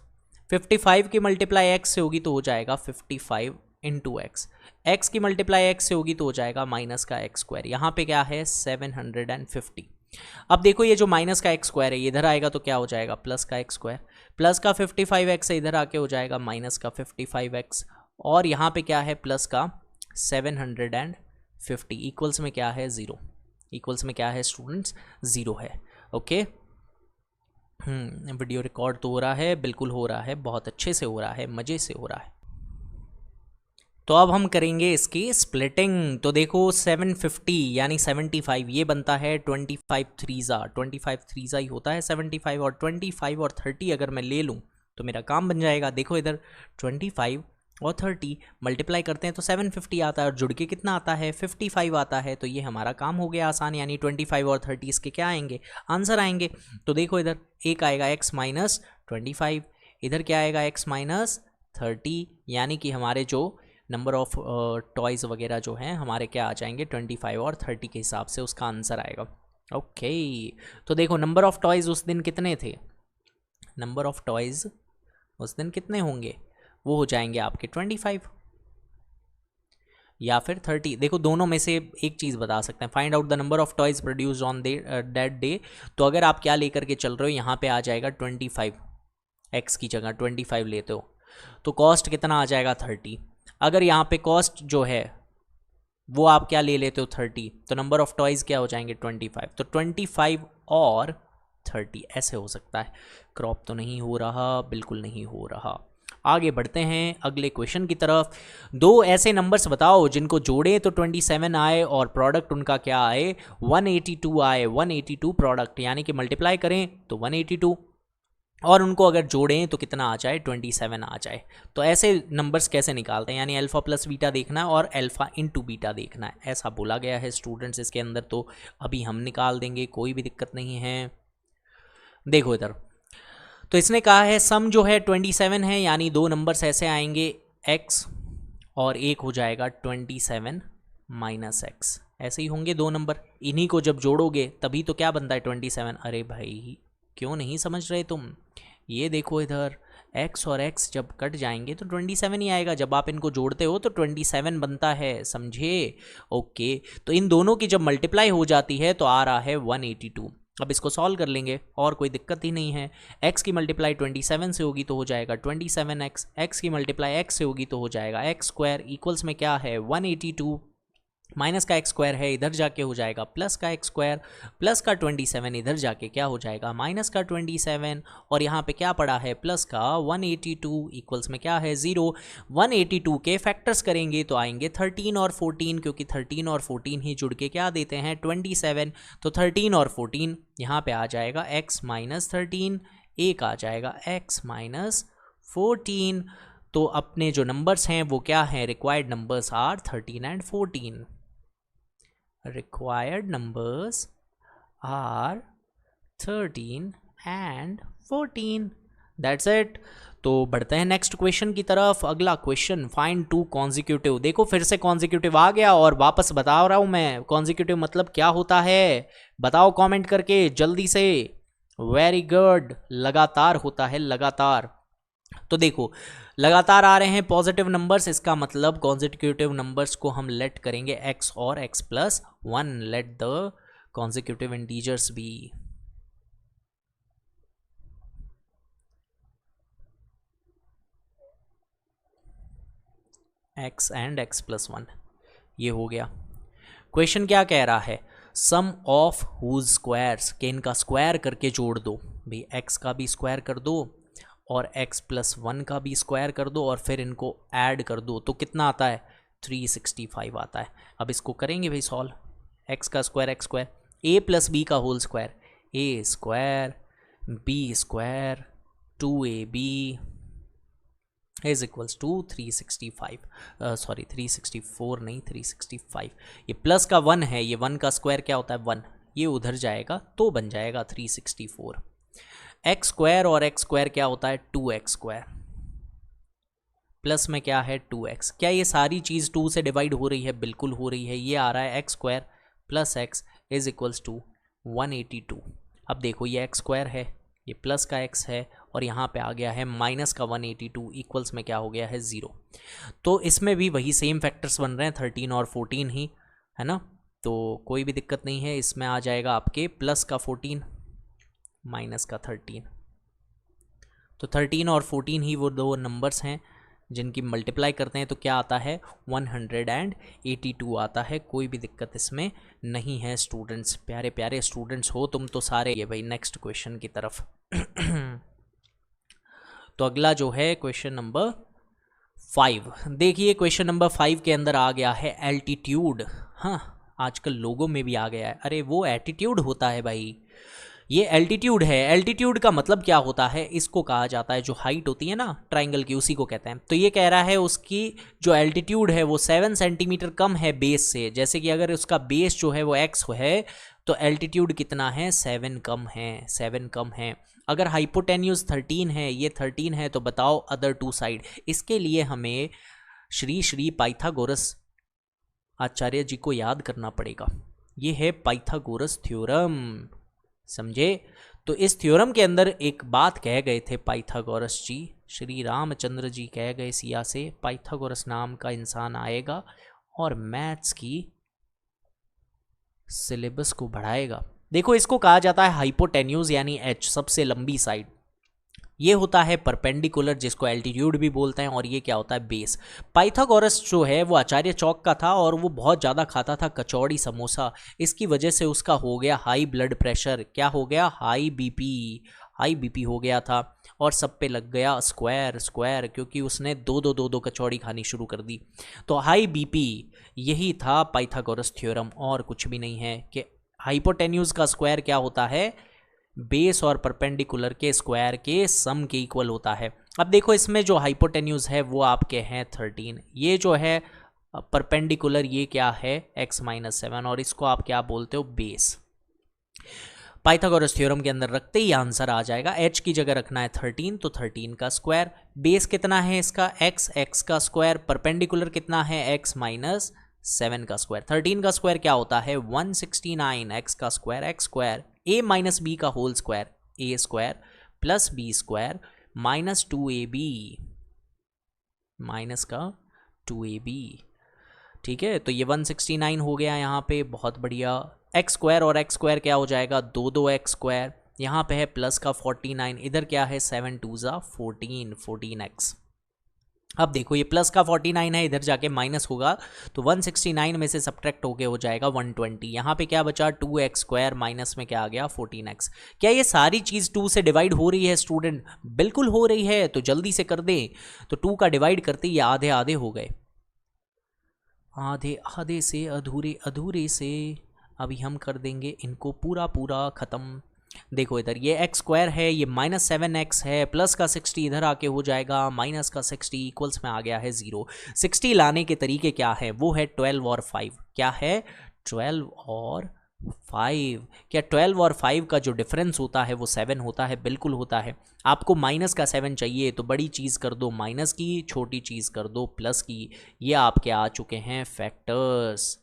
55 की मल्टीप्लाई एक्स से होगी तो हो जाएगा 55 इंटू एक्स, एक्स की मल्टीप्लाई एक्स से होगी तो हो जाएगा माइनस का एक्स स्क्वायर, यहाँ पे क्या है 750। अब देखो ये जो माइनस का एक्स स्क्वायर है ये इधर आएगा तो क्या हो जाएगा प्लस का एक्स स्क्वायर, प्लस का 55x इधर आके हो जाएगा माइनस का 55x, और यहाँ पे क्या है प्लस का 750, इक्वल्स में क्या है 0, इक्वल्स में क्या है स्टूडेंट्स 0 है। ओके, वीडियो रिकॉर्ड तो हो रहा है, बिल्कुल हो रहा है, बहुत अच्छे से हो रहा है, मज़े से हो रहा है। तो अब हम करेंगे इसकी स्प्लिटिंग। तो देखो 750 यानी 75 ये बनता है 25 थ्रीज़ा, 25 थ्रीज़ा ही होता है 75, और 25 और 30 अगर मैं ले लूँ तो मेरा काम बन जाएगा। देखो इधर 25 और 30 मल्टीप्लाई करते हैं तो 750 आता है, और जुड़ के कितना आता है 55 आता है, तो ये हमारा काम हो गया आसान, यानी 25 और 30 इसके क्या आएंगे, आंसर आएंगे। तो देखो इधर एक आएगा x माइनस 25, इधर क्या आएगा x माइनस 30, यानी कि हमारे जो नंबर ऑफ टॉयज़ वगैरह जो हैं हमारे क्या आ जाएंगे 25 और 30 के हिसाब से उसका आंसर आएगा। ओके, तो देखो नंबर ऑफ टॉयज़ उस दिन कितने थे, नंबर ऑफ टॉयज़ उस दिन कितने होंगे, वो हो जाएंगे आपके 25 या फिर 30। देखो दोनों में से एक चीज़ बता सकते हैं, find out the number of toys produced on that day. तो अगर आप क्या लेकर के चल रहे हो, यहाँ पे आ जाएगा 25, एक्स की जगह 25 लेते हो तो कॉस्ट कितना आ जाएगा 30। अगर यहाँ पे कॉस्ट जो है वो आप क्या ले लेते हो 30, तो नंबर ऑफ टॉयज़ क्या हो जाएंगे 25, तो 25 और 30 ऐसे हो सकता है। क्रॉप तो नहीं हो रहा, बिल्कुल नहीं हो रहा। आगे बढ़ते हैं अगले क्वेश्चन की तरफ। दो ऐसे नंबर्स बताओ जिनको जोड़ें तो 27 आए और प्रोडक्ट उनका क्या आए 182 आए, 182 प्रोडक्ट, यानी कि मल्टीप्लाई करें तो 182 और उनको अगर जोड़ें तो कितना आ जाए 27 आ जाए। तो ऐसे नंबर्स कैसे निकालते हैं, यानी अल्फ़ा प्लस बीटा देखना है और अल्फ़ा इंटू बीटा देखना है, ऐसा बोला गया है स्टूडेंट्स इसके अंदर। तो अभी हम निकाल देंगे, कोई भी दिक्कत नहीं है। देखो इधर तो इसने कहा है सम जो है 27 है, यानी दो नंबर्स ऐसे आएंगे x और एक हो जाएगा 27 माइनस एक्स, ऐसे ही होंगे दो नंबर, इन्हीं को जब जोड़ोगे तभी तो क्या बनता है 27। अरे भाई क्यों नहीं समझ रहे तुम, ये देखो इधर x और x जब कट जाएंगे तो 27 ही आएगा, जब आप इनको जोड़ते हो तो 27 बनता है, समझे। ओके, तो इन दोनों की जब मल्टीप्लाई हो जाती है तो आ रहा है 182। अब इसको सॉल्व कर लेंगे और कोई दिक्कत ही नहीं है। x की मल्टीप्लाई 27 से होगी तो हो जाएगा 27x, x की मल्टीप्लाई x से होगी तो हो जाएगा x स्क्वायर, इक्वल्स में क्या है 182, माइनस का एक्स स्क्वायर है इधर जाके हो जाएगा प्लस का एक्स स्क्वायर, प्लस का 27 इधर जाके क्या हो जाएगा माइनस का 27, और यहाँ पे क्या पड़ा है प्लस का 182, इक्वल्स में क्या है 0। 182 के फैक्टर्स करेंगे तो आएंगे 13 और 14, क्योंकि 13 और 14 ही जुड़ के क्या देते हैं 27। तो 13 और 14 यहाँ पे आ जाएगा x माइनस 13, एक आ जाएगा x माइनस 14। तो अपने जो नंबर्स हैं वो क्या हैं, required numbers are 13 and 14। Required numbers are 13 and 14। That's it. तो बढ़ते हैं नेक्स्ट क्वेश्चन की तरफ। अगला क्वेश्चन, फाइंड टू कॉन्जिक्यूटिव। देखो फिर से कॉन्जिक्यूटिव आ गया और वापस बता रहा हूं मैं कॉन्जिक्यूटिव मतलब क्या होता है, बताओ कमेंट करके जल्दी से। वेरी गुड, लगातार होता है, लगातार। तो देखो लगातार आ रहे हैं पॉजिटिव नंबर्स, इसका मतलब कॉन्जिक्यूटिव नंबर्स को हम लेट करेंगे x और x+1। Let the consecutive integers be x and x+1। ये हो गया। क्वेश्चन क्या कह रहा है, सम ऑफ हुज स्क्वायर्स, के इनका स्क्वायर करके जोड़ दो भाई, x का भी स्क्वायर कर दो और x+1 का भी स्क्वायर कर दो और फिर इनको ऐड कर दो, तो कितना आता है, 365 आता है। अब इसको करेंगे भाई सॉल्व, x का square x square, a + b का whole square, a square b square 2ab is equals to 365, sorry 364 नहीं 365। ये प्लस का 1 है, ये 1 का स्क्वायर क्या होता है 1, ये उधर जाएगा तो बन जाएगा 364। एक्स स्क्वायर और एक्स स्क्वायर क्या होता है 2x स्क्वायर, प्लस में क्या है 2x। क्या ये सारी चीज़ 2 से डिवाइड हो रही है, बिल्कुल हो रही है। ये आ रहा है x square plus x is equals to 182। अब देखो ये x स्क्वायर है, ये प्लस का x है और यहाँ पे आ गया है माइनस का 182, इक्वल्स में क्या हो गया है 0। तो इसमें भी वही सेम फैक्टर्स बन रहे हैं 13 और 14 ही, है ना। तो कोई भी दिक्कत नहीं है, इसमें आ जाएगा आपके प्लस का 14 माइनस का 13। तो 13 और 14 ही वो दो नंबर्स हैं जिनकी मल्टीप्लाई करते हैं तो क्या आता है 182 आता है। कोई भी दिक्कत इसमें नहीं है स्टूडेंट्स, प्यारे प्यारे स्टूडेंट्स हो तुम तो सारे। ये भाई नेक्स्ट क्वेश्चन की तरफ तो अगला जो है क्वेश्चन नंबर 5। देखिए क्वेश्चन नंबर 5 के अंदर आ गया है एल्टीट्यूड। हाँ आजकल लोगों में भी आ गया है, अरे वो एटीट्यूड होता है भाई, ये एल्टीट्यूड है। एल्टीट्यूड का मतलब क्या होता है, इसको कहा जाता है जो हाइट होती है ना ट्राइंगल की, उसी को कहते हैं। तो ये कह रहा है उसकी जो एल्टीट्यूड है वो 7 सेंटीमीटर कम है बेस से। जैसे कि अगर उसका बेस जो है वो x है तो एल्टीट्यूड कितना है 7 कम है, 7 कम है। अगर हाइपोटेन्यूज 13 है, ये 13 है, तो बताओ अदर टू साइड। इसके लिए हमें श्री श्री पाइथागोरस आचार्य जी को याद करना पड़ेगा। ये है पाइथागोरस थ्योरम, समझे। तो इस थ्योरम के अंदर एक बात कह गए थे पाइथागोरस जी, श्री रामचंद्र जी कह गए सिया से, पाइथागोरस नाम का इंसान आएगा और मैथ्स की सिलेबस को बढ़ाएगा। देखो इसको कहा जाता है हाइपोटेन्यूज यानी h, सबसे लंबी साइड। ये होता है परपेंडिकुलर जिसको एल्टीट्यूड भी बोलते हैं, और ये क्या होता है बेस। पाइथागोरस जो है वो आचार्य चौक का था और वो बहुत ज़्यादा खाता था कचौड़ी समोसा, इसकी वजह से उसका हो गया हाई ब्लड प्रेशर। क्या हो गया, हाई बीपी हो गया था और सब पे लग गया स्क्वायर, क्योंकि उसने दो कचौड़ी खानी शुरू कर दी। तो हाई बीपी यही था पाइथागोरस थ्योरम, और कुछ भी नहीं है कि हाइपोटेन्यूज का स्क्वायर क्या होता है, बेस और परपेंडिकुलर के स्क्वायर के सम के इक्वल होता है। अब देखो इसमें जो हाइपोटेन्यूज है वो आपके हैं 13, ये जो है परपेंडिकुलर ये क्या है x-7, और इसको आप क्या बोलते हो बेस। पाइथागोरस थ्योरम के अंदर रखते ही आंसर आ जाएगा, h की जगह रखना है 13 तो 13 का स्क्वायर, बेस कितना है इसका x का स्क्वायर, परपेंडिकुलर कितना है x-7 का स्क्वायर। 13 का स्क्वायर क्या होता है 169, x का square x square, a minus B का whole square a square plus B square minus 2ab minus का 2ab। ठीक है, तो ये 169 हो गया यहाँ पे, बहुत बढ़िया। x स्क्वायर और x स्क्वायर क्या हो जाएगा 2x स्क्वायर, यहाँ पे है प्लस का 49, इधर क्या है 7 2 14x। अब देखो ये प्लस का 49 है, इधर जाके माइनस होगा तो 169 में से सब्ट्रैक्ट होके हो जाएगा 120। यहाँ पे क्या बचा 2x स्क्वायर, माइनस में क्या आ गया 14x। क्या ये सारी चीज़ 2 से डिवाइड हो रही है स्टूडेंट? बिल्कुल हो रही है, तो जल्दी से कर दें। तो 2 का डिवाइड करते ये आधे आधे हो गए, आधे आधे से अधूरे अधूरे से। अभी हम कर देंगे इनको पूरा पूरा ख़त्म। देखो इधर ये एक्स स्क्वायर है, ये -7x है, प्लस का 60 इधर आके हो जाएगा माइनस का 60, इक्वल्स में आ गया है 0। 60 लाने के तरीके क्या है, वो है 12 और 5। क्या है, 12 और 5। क्या 12 और 5 का जो डिफरेंस होता है वो 7 होता है? बिल्कुल होता है। आपको माइनस का 7 चाहिए तो बड़ी चीज़ कर दो माइनस की, छोटी चीज़ कर दो प्लस की। ये आपके आ चुके हैं फैक्टर्स।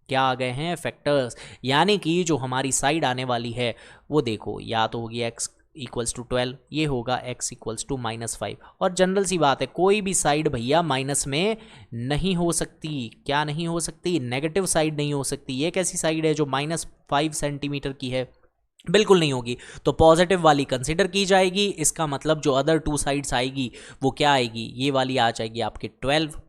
क्या आ गए हैं, फैक्टर्स। यानी कि जो हमारी साइड आने वाली है वो देखो, या तो होगी x इक्वल्स टू 12, ये होगा x इक्वल्स टू -5। और जनरल सी बात है, कोई भी साइड भैया माइनस में नहीं हो सकती। क्या नहीं हो सकती, नेगेटिव साइड नहीं हो सकती। ये कैसी साइड है जो -5 सेंटीमीटर की है, बिल्कुल नहीं होगी। तो पॉजिटिव वाली कंसिडर की जाएगी। इसका मतलब जो अदर 2 साइड्स आएगी वो क्या आएगी, ये वाली आ जाएगी आपके 12,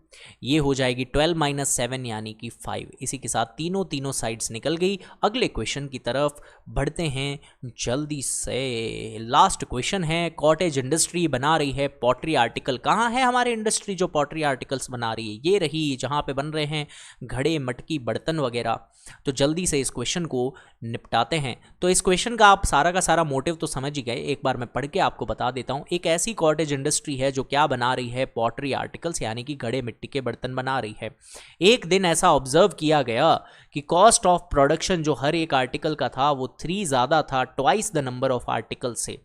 ये हो जाएगी 12 - 7 यानी कि 5। इसी के साथ तीनों साइड्स निकल गई। अगले क्वेश्चन की तरफ बढ़ते हैं जल्दी से। लास्ट क्वेश्चन है, कॉटेज इंडस्ट्री बना रही है पॉटरी आर्टिकल। कहाँ है हमारे इंडस्ट्री जो पॉटरी आर्टिकल्स बना रही है? ये रही, जहाँ पे बन रहे हैं घड़े, मटकी, बर्तन वगैरह। तो जल्दी से इस क्वेश्चन को निपटाते हैं। तो इस क्वेश्चन का आप सारा का सारा मोटिव तो समझ ही गए, एक बार मैं पढ़ के आपको बता देता हूँ। एक ऐसी कॉटेज इंडस्ट्री है जो क्या बना रही है, पॉटरी आर्टिकल्स यानी कि घड़े मिट्टी के बर्तन बना रही है। एक दिन ऐसा ऑब्जर्व किया गया कि कॉस्ट ऑफ प्रोडक्शन जो हर एक आर्टिकल का था वो 3 ज़्यादा था, twice the number of article से।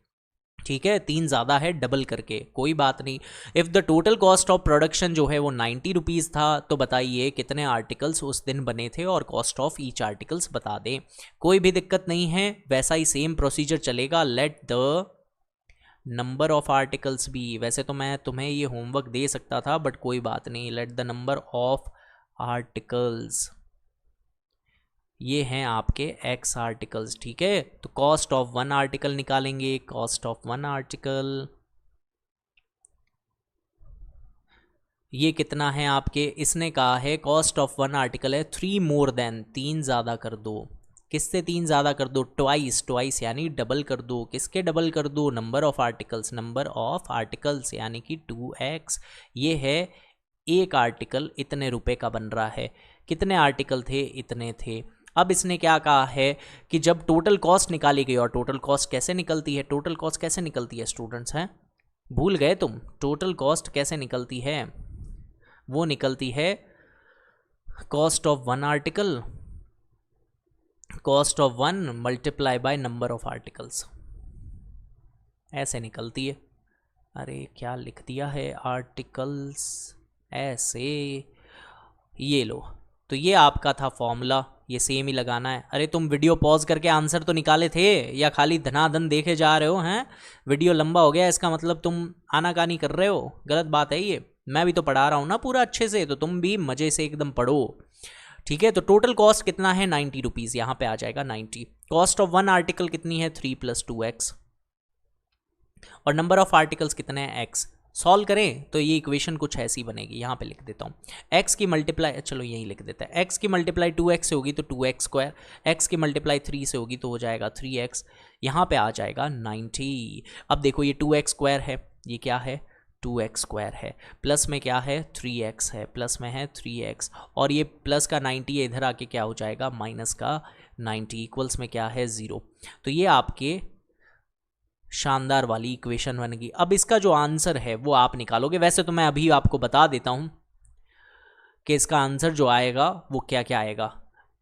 ठीक है, 3 ज़्यादा है डबल करके, कोई बात नहीं। If the total cost of production जो है वो 90 रुपीज़ था, तो बताइए कितने आर्टिकल्स उस दिन बने थे और कॉस्ट ऑफ ईच आर्टिकल्स बता दें। कोई भी दिक्कत नहीं है, वैसा ही सेम प्रोसीजर चलेगा। Let the number of articles भी, वैसे तो मैं तुम्हें ये होमवर्क दे सकता था बट कोई बात नहीं। Let the number of articles, ये हैं आपके x आर्टिकल्स। ठीक है, तो कॉस्ट ऑफ 1 आर्टिकल निकालेंगे। कॉस्ट ऑफ 1 आर्टिकल ये कितना है आपके, इसने कहा है कॉस्ट ऑफ 1 आर्टिकल है 3 मोर देन, 3 ज़्यादा कर दो। किससे 3 ज़्यादा कर दो, ट्वाइस यानी डबल कर दो। किसके डबल कर दो, नंबर ऑफ आर्टिकल्स यानी कि 2x। ये है एक आर्टिकल इतने रुपए का बन रहा है। कितने आर्टिकल थे, इतने थे। अब इसने क्या कहा है कि जब टोटल कॉस्ट निकाली गई, और टोटल कॉस्ट कैसे निकलती है, टोटल कॉस्ट कैसे निकलती है स्टूडेंट्स, हैं भूल गए तुम? टोटल कॉस्ट कैसे निकलती है, वो निकलती है cost of 1 article, cost of 1 multiply by number of articles, ऐसे निकलती है। अरे क्या लिख दिया है, आर्टिकल्स ऐसे, ये लो। तो ये आपका था फॉर्मूला, ये सेम ही लगाना है। अरे तुम वीडियो पॉज करके आंसर तो निकाले थे या खाली धनाधन देखे जा रहे हो हैं? वीडियो लंबा हो गया, इसका मतलब तुम आनाकानी कर रहे हो, गलत बात है ये। मैं भी तो पढ़ा रहा हूँ ना पूरा अच्छे से, तो तुम भी मज़े से एकदम पढ़ो। ठीक है, तो टोटल कॉस्ट कितना है, 90 रुपीज़, यहाँ पे आ जाएगा 90। कॉस्ट ऑफ 1 आर्टिकल कितनी है, 3 + 2x, और नंबर ऑफ आर्टिकल्स कितने हैं, x। सॉल्व करें तो ये इक्वेशन कुछ ऐसी बनेगी, यहाँ पे लिख देता हूँ। x की मल्टीप्लाई, चलो यही लिख देता है, x की मल्टीप्लाई 2x से होगी तो 2x², x की मल्टीप्लाई 3 से होगी तो हो जाएगा 3x, यहाँ पे आ जाएगा 90। अब देखो ये 2x² है, ये क्या है, 2x² है, प्लस में क्या है, 3x है, प्लस में है 3x, और ये प्लस का 90 है, इधर आके क्या हो जाएगा, माइनस का 90, इक्वल्स में क्या है, 0। तो ये आपके शानदार वाली इक्वेशन बनेगी। अब इसका जो आंसर है वो आप निकालोगे। वैसे तो मैं अभी आपको बता देता हूं कि इसका आंसर जो आएगा वो क्या क्या आएगा।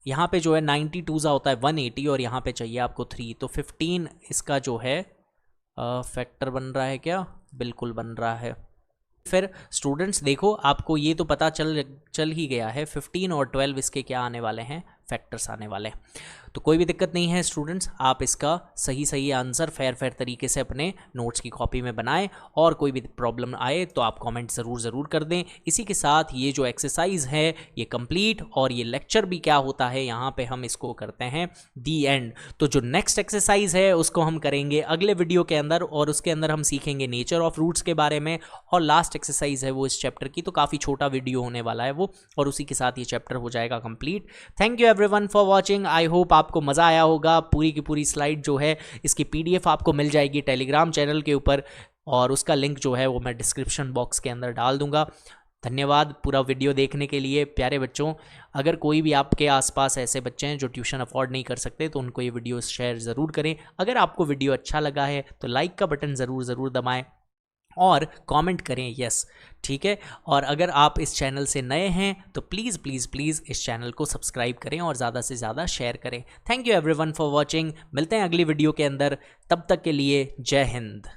यहाँ पे जो है 92 होता है 180, और यहाँ पे चाहिए आपको 3, तो 15 इसका जो है फैक्टर बन रहा है क्या, बिल्कुल बन रहा है। फिर स्टूडेंट्स देखो, आपको ये तो पता चल ही गया है 15 और 12 इसके क्या आने वाले हैं, फैक्टर्स आने वाले हैं। तो कोई भी दिक्कत नहीं है स्टूडेंट्स, आप इसका सही आंसर फेयर तरीके से अपने नोट्स की कॉपी में बनाएं, और कोई भी प्रॉब्लम आए तो आप कमेंट ज़रूर कर दें। इसी के साथ ये जो एक्सरसाइज है ये कंप्लीट, और ये लेक्चर भी क्या होता है यहाँ पे हम इसको करते हैं दी एंड। तो जो नेक्स्ट एक्सरसाइज है उसको हम करेंगे अगले वीडियो के अंदर, और उसके अंदर हम सीखेंगे नेचर ऑफ रूट्स के बारे में, और लास्ट एक्सरसाइज है वो इस चैप्टर की, तो काफ़ी छोटा वीडियो होने वाला है वो, और उसी के साथ ये चैप्टर हो जाएगा complete. Thank you everyone for watching. I hope आपको मज़ा आया होगा। पूरी की पूरी स्लाइड जो है इसकी PDF आपको मिल जाएगी टेलीग्राम चैनल के ऊपर, और उसका लिंक जो है वो मैं डिस्क्रिप्शन बॉक्स के अंदर डाल दूंगा। धन्यवाद पूरा वीडियो देखने के लिए प्यारे बच्चों। अगर कोई भी आपके आसपास ऐसे बच्चे हैं जो ट्यूशन अफोर्ड नहीं कर सकते तो उनको ये वीडियो शेयर ज़रूर करें। अगर आपको वीडियो अच्छा लगा है तो लाइक का बटन ज़रूर दबाएं और कमेंट करें यस, ठीक है। और अगर आप इस चैनल से नए हैं तो प्लीज़ प्लीज़ प्लीज़ इस चैनल को सब्सक्राइब करें और ज़्यादा से ज़्यादा शेयर करें। Thank you everyone for watching. मिलते हैं अगली वीडियो के अंदर, तब तक के लिए जय हिंद।